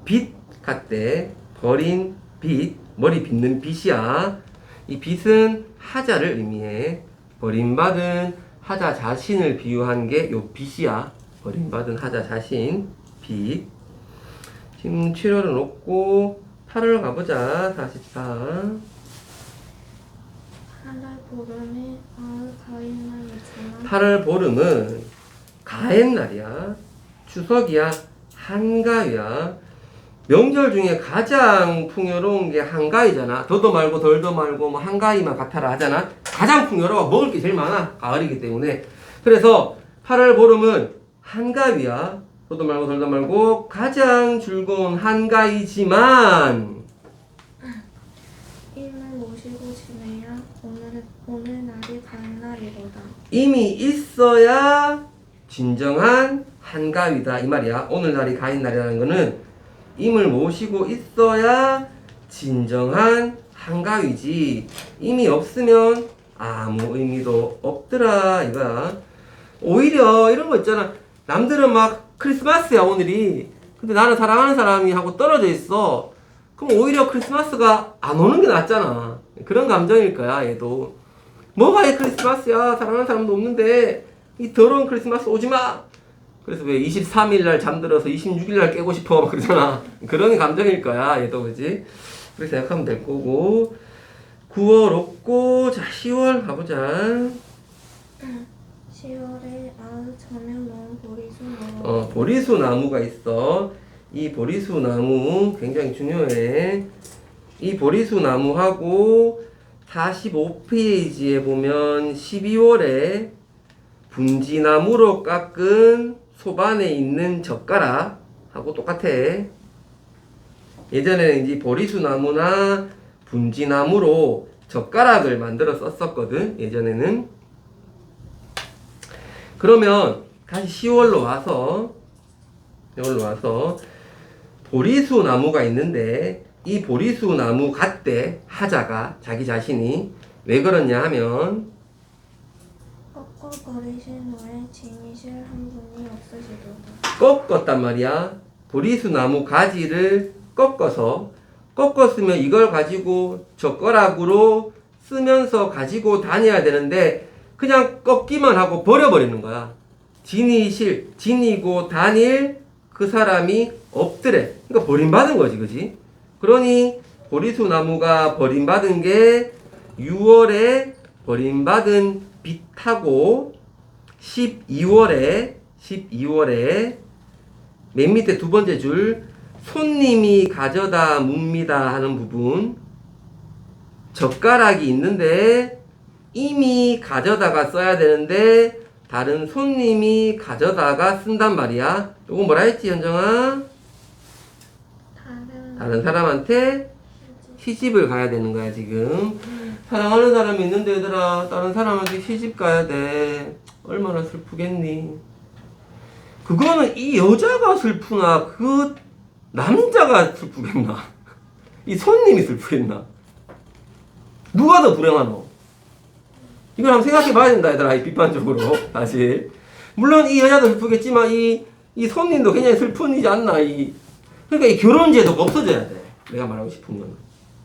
S1: 빛 같대. 버린 빛, 머리 빗는 빛이야. 이 빛은 하자를 의미해. 버림받은 하자 자신을 비유한 게 요 빛이야. 버림받은 하자 자신, 빛. 지금 7월은 없고 8월 가보자. 44.
S4: 8월 보름에 가인날 있지만
S1: 8월 보름은 가엔날이야. 추석이야. 한가위야. 명절 중에 가장 풍요로운 게 한가위잖아. 더도 말고 덜도 말고 뭐 한가위만 같아라 하잖아. 가장 풍요로워. 먹을 게 제일 많아. 가을이기 때문에. 그래서 8월 보름은 한가위야. 더도 말고 덜도 말고 가장 즐거운 한가위지만
S4: 임을 모시고 지내야 오늘날이 가인날이로다.
S1: 이미 있어야 진정한 한가위다 이 말이야. 오늘날이 가인날이라는 거는 임을 모시고 있어야 진정한 한가위지, 임이 없으면 아무 의미도 없더라 이거야. 오히려 이런 거 있잖아. 남들은 막 크리스마스야 오늘이. 근데 나는 사랑하는 사람이 하고 떨어져 있어. 그럼 오히려 크리스마스가 안 오는 게 낫잖아. 그런 감정일 거야 얘도. 뭐가 이 크리스마스야. 사랑하는 사람도 없는데 이 더러운 크리스마스 오지 마. 그래서 왜 23일 날 잠들어서 26일 날 깨고 싶어 막 그러잖아. 그런 감정일 거야 얘도. 그지? 그렇게 생각하면 될 거고. 9월 없고 자 10월 가보자.
S4: 10월에 저면 놓은 보리수
S1: 보리수 나무가 있어. 이 보리수 나무 굉장히 중요해. 이 보리수 나무하고 45페이지에 보면 12월에 분지나무로 깎은 소반에 있는 젓가락하고 똑같아. 예전에는 이제 보리수 나무나 분지나무로 젓가락을 만들어 썼었거든. 예전에는. 그러면 다시 10월로 와서 보리수 나무가 있는데 이 보리수 나무 같대. 하자가 자기 자신이 왜 그러냐 하면
S4: 꺾어버리신 후에 지니실 한 분이 없으시도다.
S1: 꺾었단 말이야. 보리수 나무 가지를 꺾었으면 이걸 가지고 젓가락으로 쓰면서 가지고 다녀야 되는데 그냥 꺾기만 하고 버려버리는 거야. 지니고 다닐 그 사람이 없더래. 그러니까 버림받은 거지. 그지? 그러니 보리수 나무가 버림받은 게 6월에 버림받은 빛하고 12월에 맨 밑에 두 번째 줄 손님이 가져다 묵니다 하는 부분, 젓가락이 있는데 이미 가져다가 써야 되는데 다른 손님이 가져다가 쓴단 말이야. 요거 뭐라 했지 현정아? 다른 사람한테 시집을 가야 되는 거야 지금. 사랑하는 사람이 있는데 얘들아 다른 사람한테 시집 가야 돼. 얼마나 슬프겠니? 그거는 이 여자가 슬프나 그 남자가 슬프겠나? 이 손님이 슬프겠나? 누가 더 불행하노? 이걸 한번 생각해 봐야 된다, 얘들아. 이 비판적으로. 사실. 물론 이 여자도 슬프겠지만, 이 손님도 굉장히 슬픈 이지 않나, 그러니까 이 결혼제도가 없어져야 돼. 내가 말하고 싶은 건.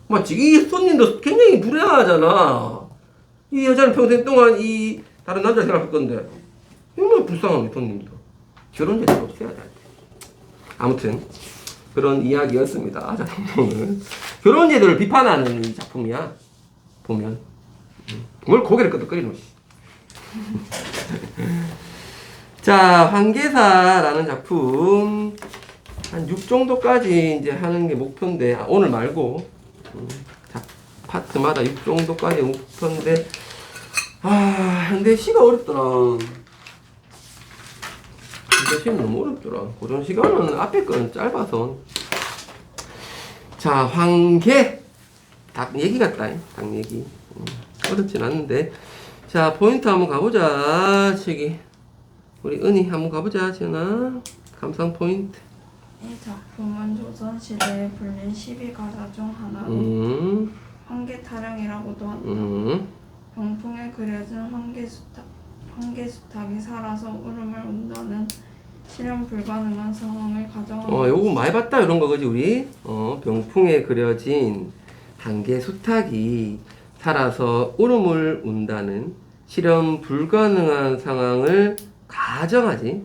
S1: 맞지? 이 손님도 굉장히 불행하잖아. 이 여자는 평생 동안 이 다른 남자 생각할 건데, 정말 불쌍한 손님도. 결혼제도가 없어야 돼. 아무튼, 그런 이야기였습니다. 아자동동은. 결혼제도를 비판하는 이 작품이야. 보면. 뭘 고개를 끄덕거리노, 씨. 자, 황계사라는 작품. 한 6 정도까지 이제 하는 게 목표인데, 오늘 말고, 파트마다 6 정도까지 목표인데, 근데 시가 어렵더라. 근데 시는 너무 어렵더라. 고전 시간은 앞에 거는 짧아서. 자, 황계. 닭 얘기 같다, 닭 얘기. 어렵진 않는데. 자, 포인트 한번 가보자, 책이. 우리 은희 한번 가보자, 지연아. 감상 포인트.
S3: 이 작품은 조선시대에 불린 12가사 중 하나로 황계타령이라고도 한다. 병풍에 그려진 황계수탉이 살아서 울음을 운다는 실현 불가능한 상황을 가정하고
S1: 요거 많이 봤다, 이런 거, 그지, 우리? 병풍에 그려진 황계수탉이 살아서 울음을 운다는 실현 불가능한 상황을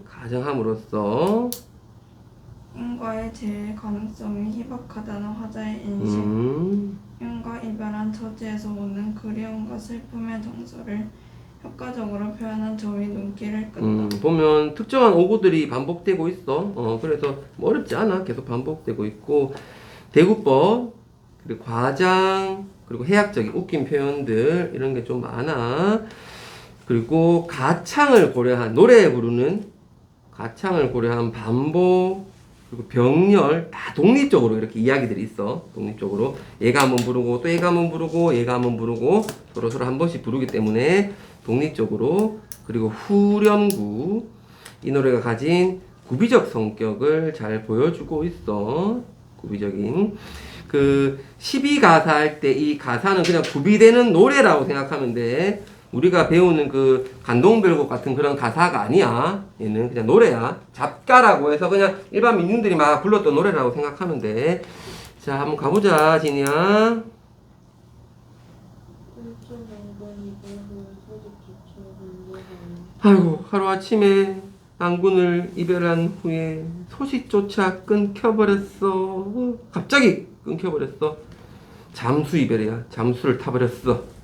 S1: 가정함으로써
S3: 인과의 제일 가능성이 희박하다는 화자의 인식, 인과 이별한 처지에서 오는 그리움과 슬픔의 정서를 효과적으로 표현한 저의 눈길을 끈다.
S1: 보면 특정한 어구들이 반복되고 있어. 그래서 뭐 어렵지 않아. 계속 반복되고 있고, 대구법, 그리고 과장, 그리고 해학적인 웃긴 표현들, 이런 게 좀 많아. 그리고 가창을 고려한, 노래 부르는 가창을 고려한 반복, 그리고 병렬, 다 독립적으로 이렇게 이야기들이 있어. 독립적으로. 얘가 한번 부르고, 또 얘가 한번 부르고, 얘가 한번 부르고, 서로 한 번씩 부르기 때문에 독립적으로. 그리고 후렴구. 이 노래가 가진 구비적 성격을 잘 보여주고 있어. 구비적인. 12가사 할 때 이 가사는 그냥 구비되는 노래라고 생각하면 돼. 우리가 배우는 그 간동별곡 같은 그런 가사가 아니야. 얘는 그냥 노래야. 잡가라고 해서 그냥 일반 민중들이 막 불렀던 노래라고 생각하면 돼. 자, 한번 가보자, 진이야. 아이고, 하루아침에 안군을 이별한 후에 소식조차 끊겨버렸어. 갑자기 끊겨버렸어. 잠수 이별이야. 잠수를 타버렸어.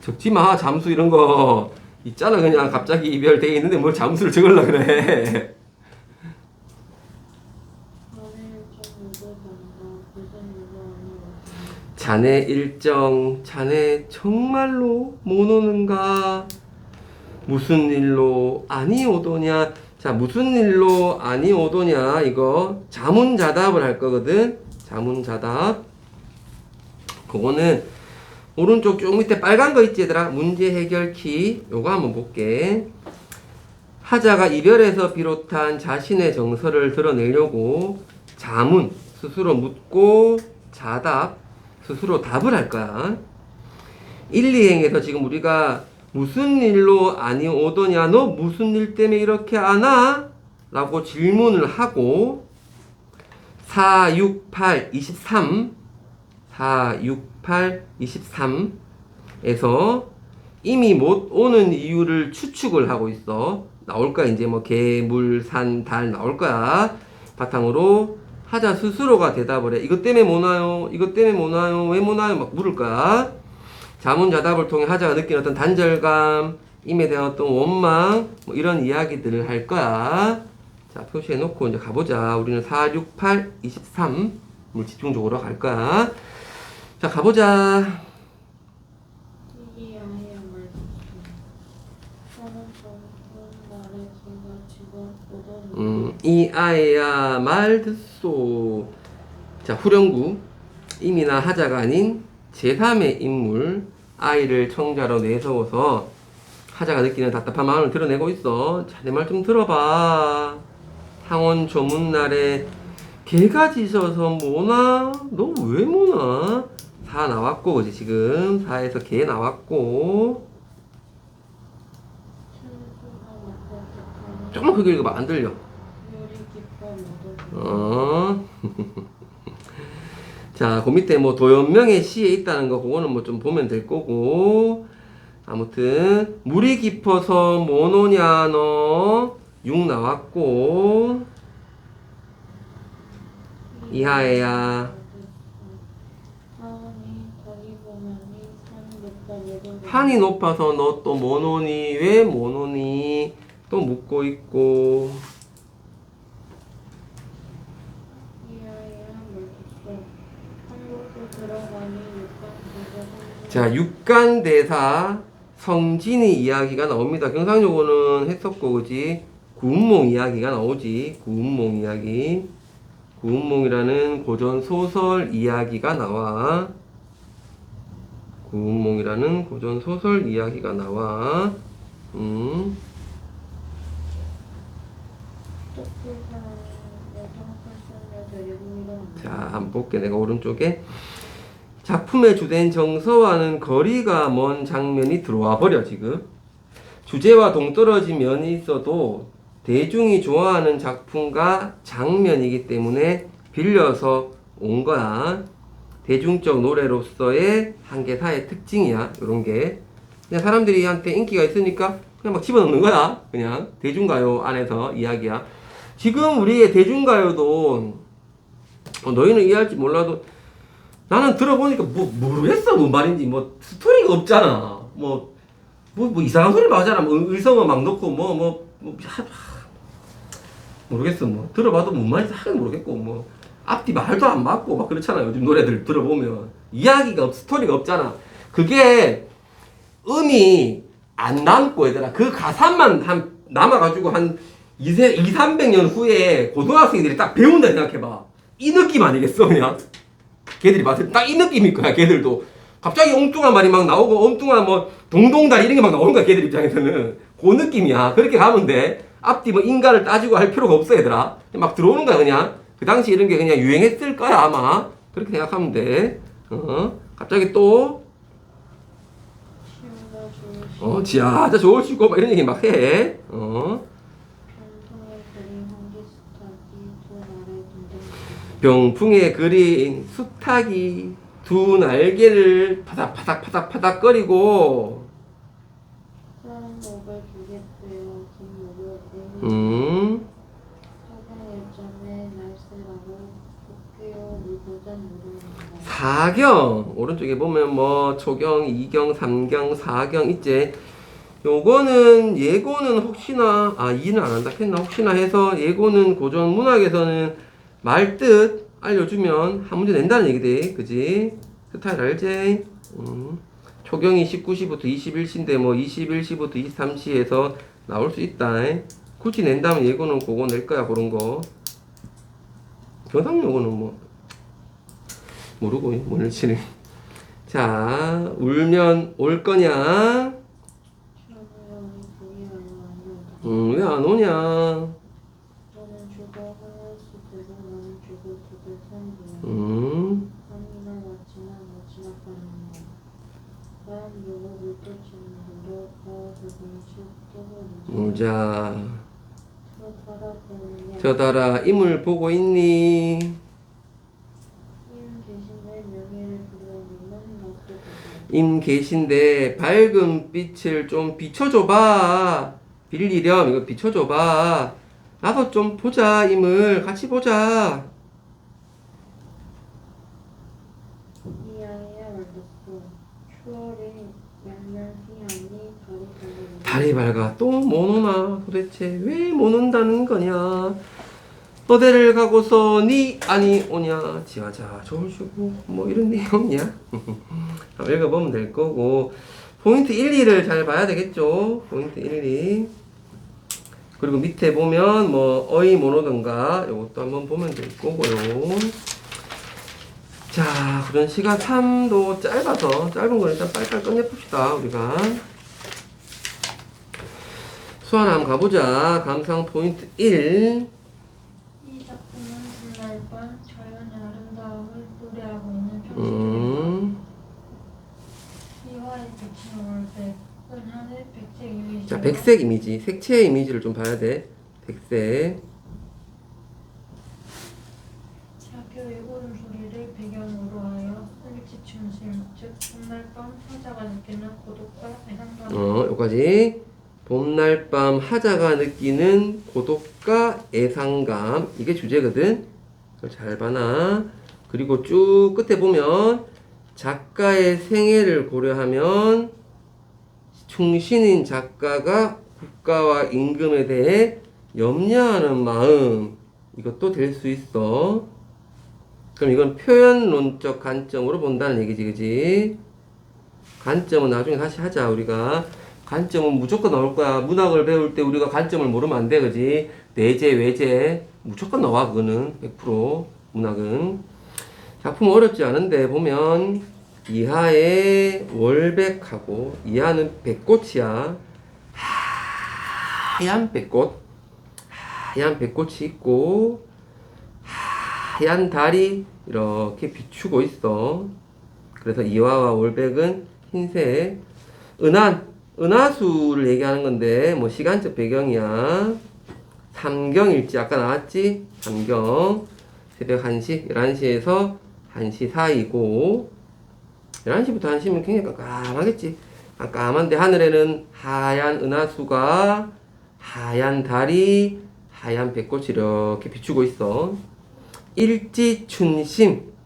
S1: 적지마, 잠수 이런 거 있잖아. 그냥 갑자기 이별돼 있는데 뭘 잠수를 적으려 그래. 자네 일정, 자네 정말로 못 오는가? 무슨 일로 아니 오더냐? 자, 무슨 일로 아니 오더냐? 이거 자문자답을 할 거거든. 자문자답. 그거는 오른쪽 쭉 밑에 빨간 거 있지, 얘들아? 문제 해결키. 요거 한번 볼게. 하자가 이별에서 비롯한 자신의 정서를 드러내려고 자문, 스스로 묻고, 자답, 스스로 답을 할 거야. 1, 2행에서 지금 우리가 무슨 일로 아니 오더냐? 너 무슨 일 때문에 이렇게 안 와? 라고 질문을 하고 4, 6, 8, 23 4, 6, 8, 23에서 이미 못 오는 이유를 추측을 하고 있어. 나올 거야. 이제 뭐 개, 물, 산, 달 나올 거야. 바탕으로 하자 스스로가 대답을 해. 이것 때문에 못 와요. 이것 때문에 못 와요. 왜 못 와요? 막 물을 거야. 자문자답을 통해 하자가 느낀 어떤 단절감, 임에 대한 어떤 원망, 뭐 이런 이야기들을 할 거야. 자, 표시해 놓고 이제 가보자. 우리는 4, 6, 8, 23을 집중적으로 갈 거야. 자, 가보자. 이 아이야 말 듣소. 자, 후렴구. 임이나 하자가 아닌 제3의 인물 아이를 청자로 내세워서 하자가 느끼는 답답한 마음을 드러내고 있어. 자, 내 말 좀 들어봐. 상원 조문날에 개가 짖어서 뭐나? 너 왜 뭐나? 4 나왔고, 그지? 지금 4에서 개 나왔고. 조금만 크게 읽어봐. 안 들려. 자, 그 밑에 뭐 도연명의 시에 있다는 거 그거는 뭐 좀 보면 될 거고. 아무튼 물이 깊어서 뭐 노냐 너 6 나왔고. 이하에야 산이 높아서 너 또 뭐 노니? 왜 뭐 노니? 또 묻고 있고. 자, 육간대사 성진이 이야기가 나옵니다. 경상요거는 했었고, 그지? 구운몽 이야기가 나오지. 구운몽 이야기. 구운몽이라는 고전 소설 이야기가 나와. 구운몽이라는 고전 소설 이야기가 나와. 자, 한번 볼게. 내가 오른쪽에. 작품의 주된 정서와는 거리가 먼 장면이 들어와 버려, 지금. 주제와 동떨어진 면이 있어도 대중이 좋아하는 작품과 장면이기 때문에 빌려서 온 거야. 대중적 노래로서의 한계사의 특징이야, 요런 게. 그냥 사람들이 한테 인기가 있으니까 그냥 막 집어넣는 거야. 그냥 대중가요 안에서 이야기야. 지금 우리의 대중가요도 너희는 이해할지 몰라도 나는 들어보니까 모르겠어. 뭔 말인지. 뭐 스토리가 없잖아. 뭐 이상한 소리 막 하잖아. 뭐 의성어 막 넣고 모르겠어. 뭐 들어봐도 뭔 말인지 하긴 모르겠고 뭐 앞뒤 말도 안 맞고 막 그렇잖아. 요즘 노래들 들어보면 이야기가 스토리가 없잖아. 그게 음이 안 남고 얘들아 그 가사만 남아가지고 한 200-300년 후에 고등학생들이 딱 배운다 생각해봐. 이 느낌 아니겠어 그냥? 걔들이 봤을 때 딱 이 느낌일 거야. 걔들도 갑자기 엉뚱한 말이 막 나오고 엉뚱한 뭐 동동다리 이런 게 막 나오는 거야. 걔들 입장에서는 그 느낌이야. 그렇게 가면 돼. 앞뒤 뭐 인가를 따지고 할 필요가 없어 얘들아. 막 들어오는 거야 그냥. 그 당시 이런 게 그냥 유행했을 거야 아마. 그렇게 생각하면 돼. 갑자기 또 지하자 좋으시고 막 이런 얘기 막 해. 병풍에 그린 수탉이 두 날개를 파닥파닥거리고 사경 오른쪽에 보면 뭐 초경, 이경, 삼경, 사경 있지. 요거는 예고는 혹시나 이는 안 한다 했나 혹시나 해서 예고는 고전 문학에서는 말뜻 알려주면 한 문제 낸다는 얘기지. 그지? 스타일 알지? 초경이 19시부터 21시인데 뭐 21시부터 23시에서 나올 수 있다. 굳이 낸다면 예고는 그거 낼 거야. 그런 거. 경상요거는 뭐 모르고 오늘치는. 자, 울면 올 거냐? 왜 안 오냐? 자, 저달아 임을 보고 있니? 임 계신데 밝은 빛을 좀 비춰줘봐. 빌리렴 이거 비춰줘봐. 나도 좀 보자. 임을 같이 보자. 달이 밝아. 또 뭐 노나 도대체 왜 못 온다는 거냐? 어디를 가고서 니 아니 오냐? 지하자 좋으시고 뭐 이런 내용이야. 읽어보면 될 거고 포인트 1, 2를 잘 봐야 되겠죠. 포인트 1, 2 그리고 밑에 보면 뭐 어이 모노든가 요것도 한번 보면 될 거고요. 자 그런 시간 3도 짧아서 짧은 거 일단 빨리빨리 끝내봅시다 우리가. 수아나 한번 가보자. 감상 포인트 1.
S2: 이 작품은 봄날 밤 자연의 아름다움을 노래하고 있는 편지입니다. 이화에 비친 월백, 은하늘 백색 이미지.
S1: 자, 백색 이미지. 색채의 이미지를 좀 봐야 돼. 백색.
S2: 자교의 울음소리를 배경으로 하여 일지중심, 즉 봄날 밤 화자가 느끼는 고독과 애상감.
S1: 여기까지. 봄날 밤 하자가 느끼는 고독과 애상감. 이게 주제거든. 이걸 잘 봐놔. 그리고 쭉 끝에 보면 작가의 생애를 고려하면 충신인 작가가 국가와 임금에 대해 염려하는 마음. 이것도 될 수 있어. 그럼 이건 표현론적 관점으로 본다는 얘기지, 그지? 관점은 나중에 다시 하자, 우리가. 관점은 무조건 나올 거야. 문학을 배울 때 우리가 관점을 모르면 안 돼, 그지? 내재, 외재. 무조건 나와, 그거는. 100% 문학은. 작품 어렵지 않은데, 보면, 이하의 월백하고, 이하는 백꽃이야. 하얀 백꽃. 하얀 백꽃이 있고, 하얀 달이 이렇게 비추고 있어. 그래서 이화와 월백은 흰색. 은하수를 얘기하는 건데, 뭐, 시간적 배경이야. 삼경일지, 아까 나왔지? 삼경. 새벽 1시, 11시에서 1시 사이고, 11시부터 1시면 굉장히 깜깜하겠지. 깜깜한데, 하늘에는 하얀 은하수가, 하얀 달이, 하얀 백꽃이 이렇게 비추고 있어. 일지춘심.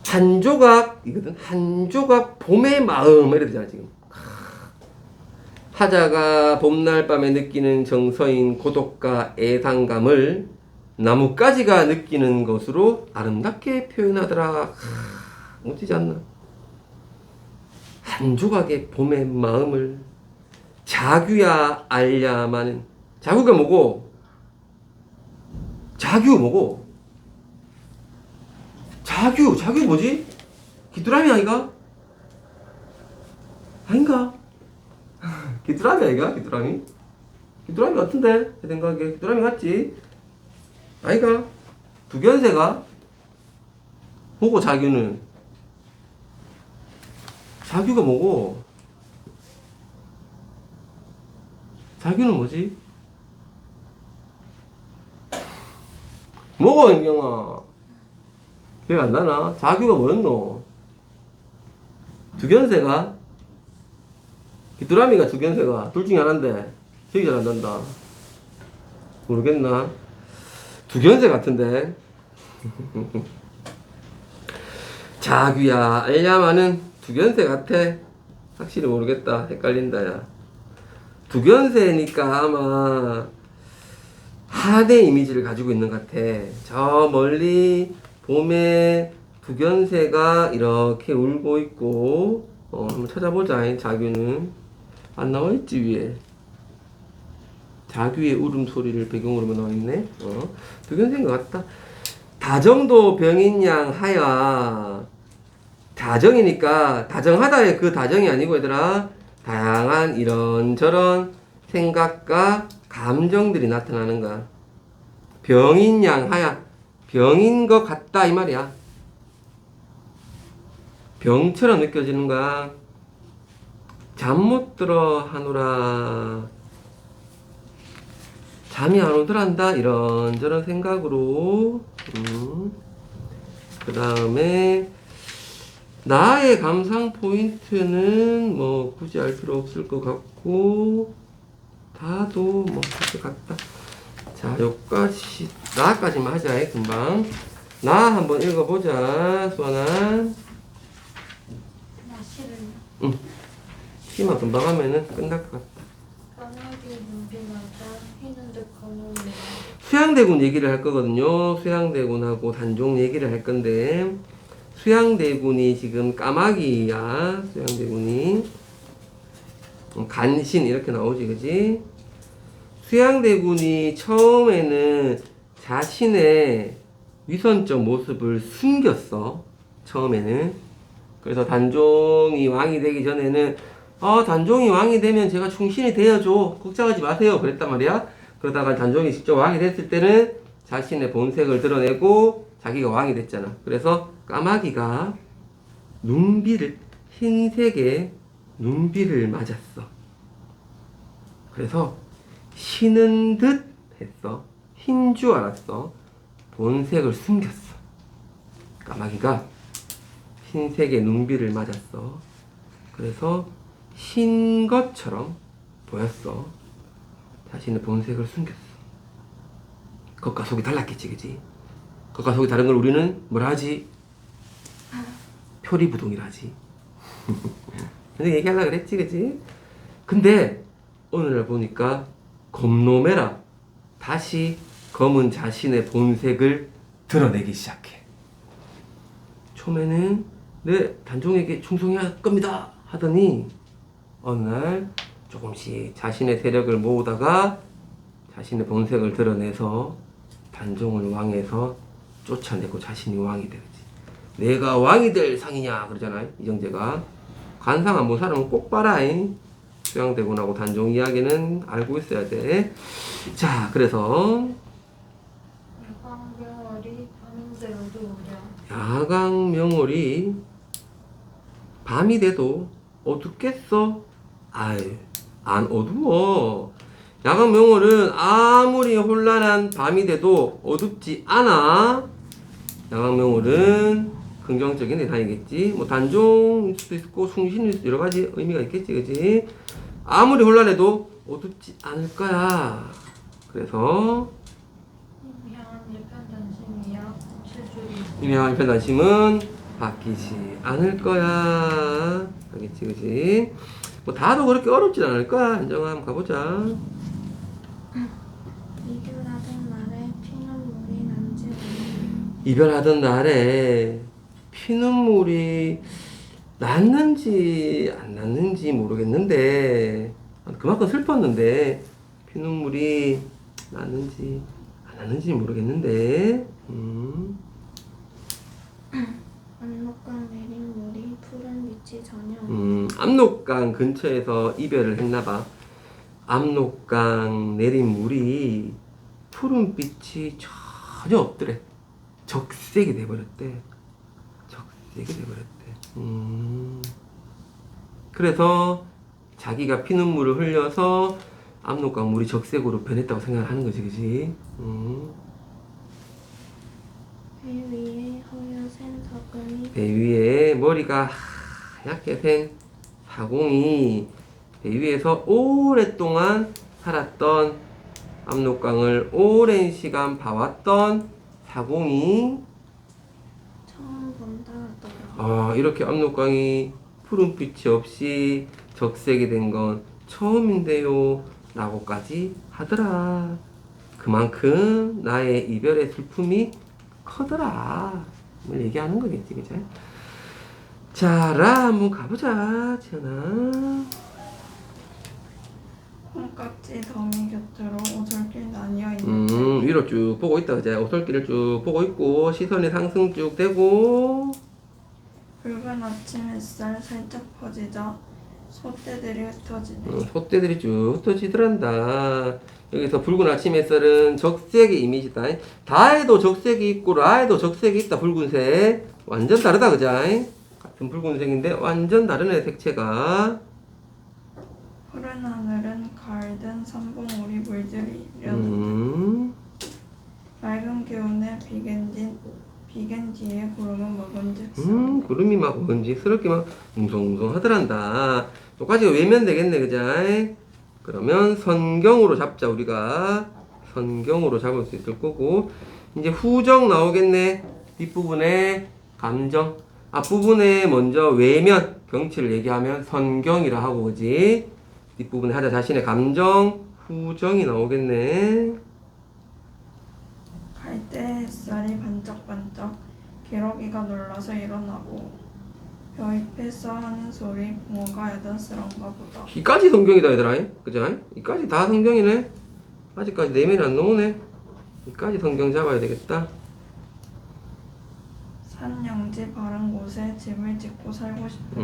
S1: 한 조각이거든. 한 조각 봄의 마음. 이래 되잖아, 지금. 하자가 봄날 밤에 느끼는 정서인 고독과 애상감을 나뭇가지가 느끼는 것으로 아름답게 표현하더라. 멋지지 않나? 한 조각의 봄의 마음을 자규야 알야마는. 자규가 뭐고? 자규 뭐고? 자규 뭐지? 귀뚜라미 아이가? 아닌가? 귀뚜라미 아이가? 귀뚜라미? 귀뚜라미 같은데? 제 생각에 귀뚜라미 같지? 아이가? 두견새가? 뭐고 자규는? 자규가 뭐고? 자규는 뭐지? 뭐고 인경아? 기억 안 나나? 자규가 뭐였노? 두견새가? 귀뚜라미가 두견새가? 둘 중에 하나인데 기억이 잘 안 난다. 모르겠나? 두견새 같은데. 자규야 알야마는 두견새 같아. 확실히 모르겠다. 헷갈린다 야. 두견새니까 아마 한의 이미지를 가지고 있는 것 같아. 저 멀리 봄에 두견새가 이렇게 울고 있고, 한번 찾아보자. 자규는 안 나와있지 위에. 자규의 울음소리를 배경으로만 나와있네. 두견새인 것 같다. 다정도 병인양 하야. 다정이니까 다정하다의 그 다정이 아니고 얘들아, 다양한 이런저런 생각과 감정들이 나타나는 거야. 병인양 하야. 병인 것 같다 이 말이야. 병처럼 느껴지는 거야. 잠 못 들어 하노라. 잠이 안 오더란다. 이런저런 생각으로. 그 다음에 나의 감상 포인트는 뭐 굳이 알 필요 없을 것 같고, 다도 뭐 그럴 것 같다. 자, 여기까지 나까지만 하자. 금방 나 한번 읽어보자. 수아나.
S2: 나 싫은.
S1: 시만 금방 하면은 끝날 것 같다.
S2: 까마귀 눈빛마다 휘는 듯 거누는.
S1: 수양대군 얘기를 할 거거든요. 수양대군하고 단종 얘기를 할 건데, 수양대군이 지금 까마귀야. 수양대군이 간신 이렇게 나오지, 그지? 수양대군이 처음에는 자신의 위선적 모습을 숨겼어. 처음에는. 그래서 단종이 왕이 되기 전에는 단종이 왕이 되면 제가 충신이 되어줘. 걱정하지 마세요. 그랬단 말이야. 그러다가 단종이 직접 왕이 됐을 때는 자신의 본색을 드러내고 자기가 왕이 됐잖아. 그래서 까마귀가 흰색의 눈비를 맞았어. 그래서 신은 듯 했어. 흰 줄 알았어. 본색을 숨겼어. 까마귀가 흰색의 눈비를 맞았어. 그래서 흰 것처럼 보였어. 자신의 본색을 숨겼어. 겉과 속이 달랐겠지, 그지? 겉과 속이 다른 걸 우리는 뭐라 하지? 표리부동이라 하지. 근데 얘기하려고 그랬지, 그지? 근데 오늘날 보니까 검노매라 다시 검은 자신의 본색을 드러내기 시작해. 처음에는 네, 단종에게 충성해야 할 겁니다 하더니 어느 날 조금씩 자신의 세력을 모으다가 자신의 본색을 드러내서 단종을 왕에서 쫓아내고 자신이 왕이 되지. 내가 왕이 될 상이냐 그러잖아요. 이정재가. 관상 안 본 사람은 꼭 봐라. 수양대고 나고 단종 이야기는 알고 있어야 돼. 자, 그래서
S2: 야광명월이 밤인데로도 우려.
S1: 야광명월이 밤이 돼도 어둡겠어? 아유, 안 어두워. 야광명월은 아무리 혼란한 밤이 돼도 어둡지 않아. 야광명월은 긍정적인 대상이겠지. 뭐 단종일 수도 있고 충신일 수도 여러 가지 의미가 있겠지, 그지? 아무리 혼란해도 어둡지 않을 거야. 그래서
S2: 임향한 일편단심이야. 실줄이.
S1: 임양한 일편단심은 바뀌지 않을 거야. 알겠지, 그지? 뭐 다도 그렇게 어렵진 않을 거야. 인정아, 한번 가보자.
S4: 이별하던 날에 피눈물이 난지 모르겠네.
S1: 이별하던 날에 피눈물이 났는지 안 났는지 모르겠는데 그만큼 슬펐는데 피눈물이 났는지 안 났는지 모르겠는데
S4: 압록강 내린 물이 푸른 빛이 전혀
S1: 압록강 근처에서 이별을 했나봐. 압록강 내린 물이 푸른 빛이 전혀 없더래. 적색이 돼버렸대. 적색이 돼버렸대. 그래서 자기가 피눈물을 흘려서 압록강 물이 적색으로 변했다고 생각을 하는 거지, 그지?
S4: 배 위에 허여센 서금이
S1: 배 위에 머리가 하얗게 센 사공이 배 위에서 오랫동안 살았던 압록강을 오랜 시간 봐왔던 사공이
S4: 처음 본다 하더라.
S1: 이렇게 압록강이 푸른빛이 없이 적색이 된 건 처음인데요 라고까지 하더라. 그만큼 나의 이별의 슬픔이 커더라. 뭐 얘기하는 거겠지, 그죠? 자, 라 한번 가보자, 지연아.
S3: 콩깍지 더미 곁으로 오솔길 나뉘어 있는데
S1: 위로 쭉 보고 있다, 그제? 오솔길을 쭉 보고 있고 시선이 상승 쭉 되고
S3: 붉은 아침 햇살 살짝 퍼지자 소떼들이 흩어지네.
S1: 소떼들이 쭉 흩어지더란다. 여기서 붉은 아침 햇살은 적색의 이미지다. 다에도 적색이 있고 라에도 적색이 있다. 붉은색 완전 다르다, 그자? 같은 붉은색인데 완전 다르네, 색채가.
S3: 푸른 하늘은 가을 든 삼봉우리 물들이려 맑은 기운에 비겐지에 구름은 먹은즉슨
S1: 구름이 막 먼지스럽게 막 웅성웅성 하더란다. 똑같이 외면 되겠네, 그자? 그러면 선경으로 잡자. 우리가 선경으로 잡을 수 있을 거고 이제 후정 나오겠네. 뒷부분에 감정, 앞부분에 먼저 외면 경치를 얘기하면 선경이라 하고, 그지? 뒷부분에 하자 자신의 감정, 후정이 나오겠네.
S3: 갈대 햇살이 반짝반짝 기러기가 놀라서 일어나고 벼잎에서 하는 소리 붕어가 여전스런가 보다.
S1: 이까지 성경이다, 얘들아. 그죠? 이까지 다 성경이네. 아직까지 내면이 안 나오네. 이까지 성경 잡아야 되겠다.
S3: 산영지 바른 곳에 집을 짓고 살고 싶다.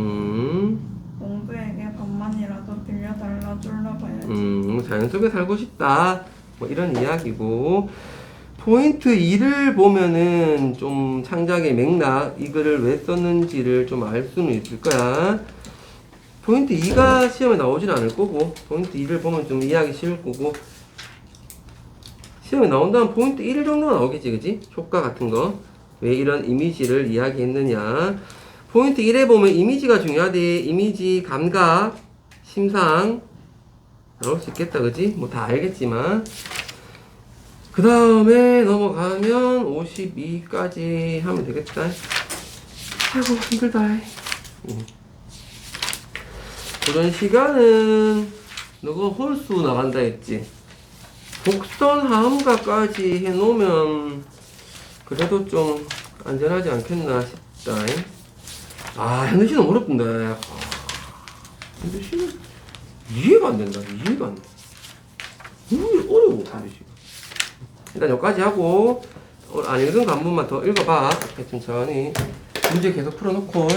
S3: 농부에게 반만이라도 빌려달라 졸라봐야지.
S1: 자연 속에 살고 싶다. 뭐 이런 이야기고. 포인트 2를 보면은 좀 창작의 맥락, 이 글을 왜 썼는지를 좀 알 수는 있을 거야. 포인트 2가 시험에 나오진 않을 거고, 포인트 2를 보면 좀 이해하기 쉬울 거고, 시험에 나온다면 포인트 1 정도가 나오겠지, 그지? 효과 같은 거. 왜 이런 이미지를 이야기했느냐. 포인트 1에 보면 이미지가 중요하대. 이미지, 감각, 심상. 나올 수 있겠다, 그지? 뭐 다 알겠지만. 그 다음에 넘어가면 52까지 하면 되겠다. 아이고, 힘들다. 도전 시간은, 너가 홀수 나간다 했지? 곡선 하음가까지 해놓으면, 그래도 좀 안전하지 않겠나 싶다. 아, 현대시는 어렵던데. 현대시는 이해가 안 된다. 이해가 안 돼. 어려워, 현대시. 일단 여기까지 하고, 안 읽은 거 한 번만 더 읽어봐. 이렇게 천천히. 문제 계속 풀어놓고.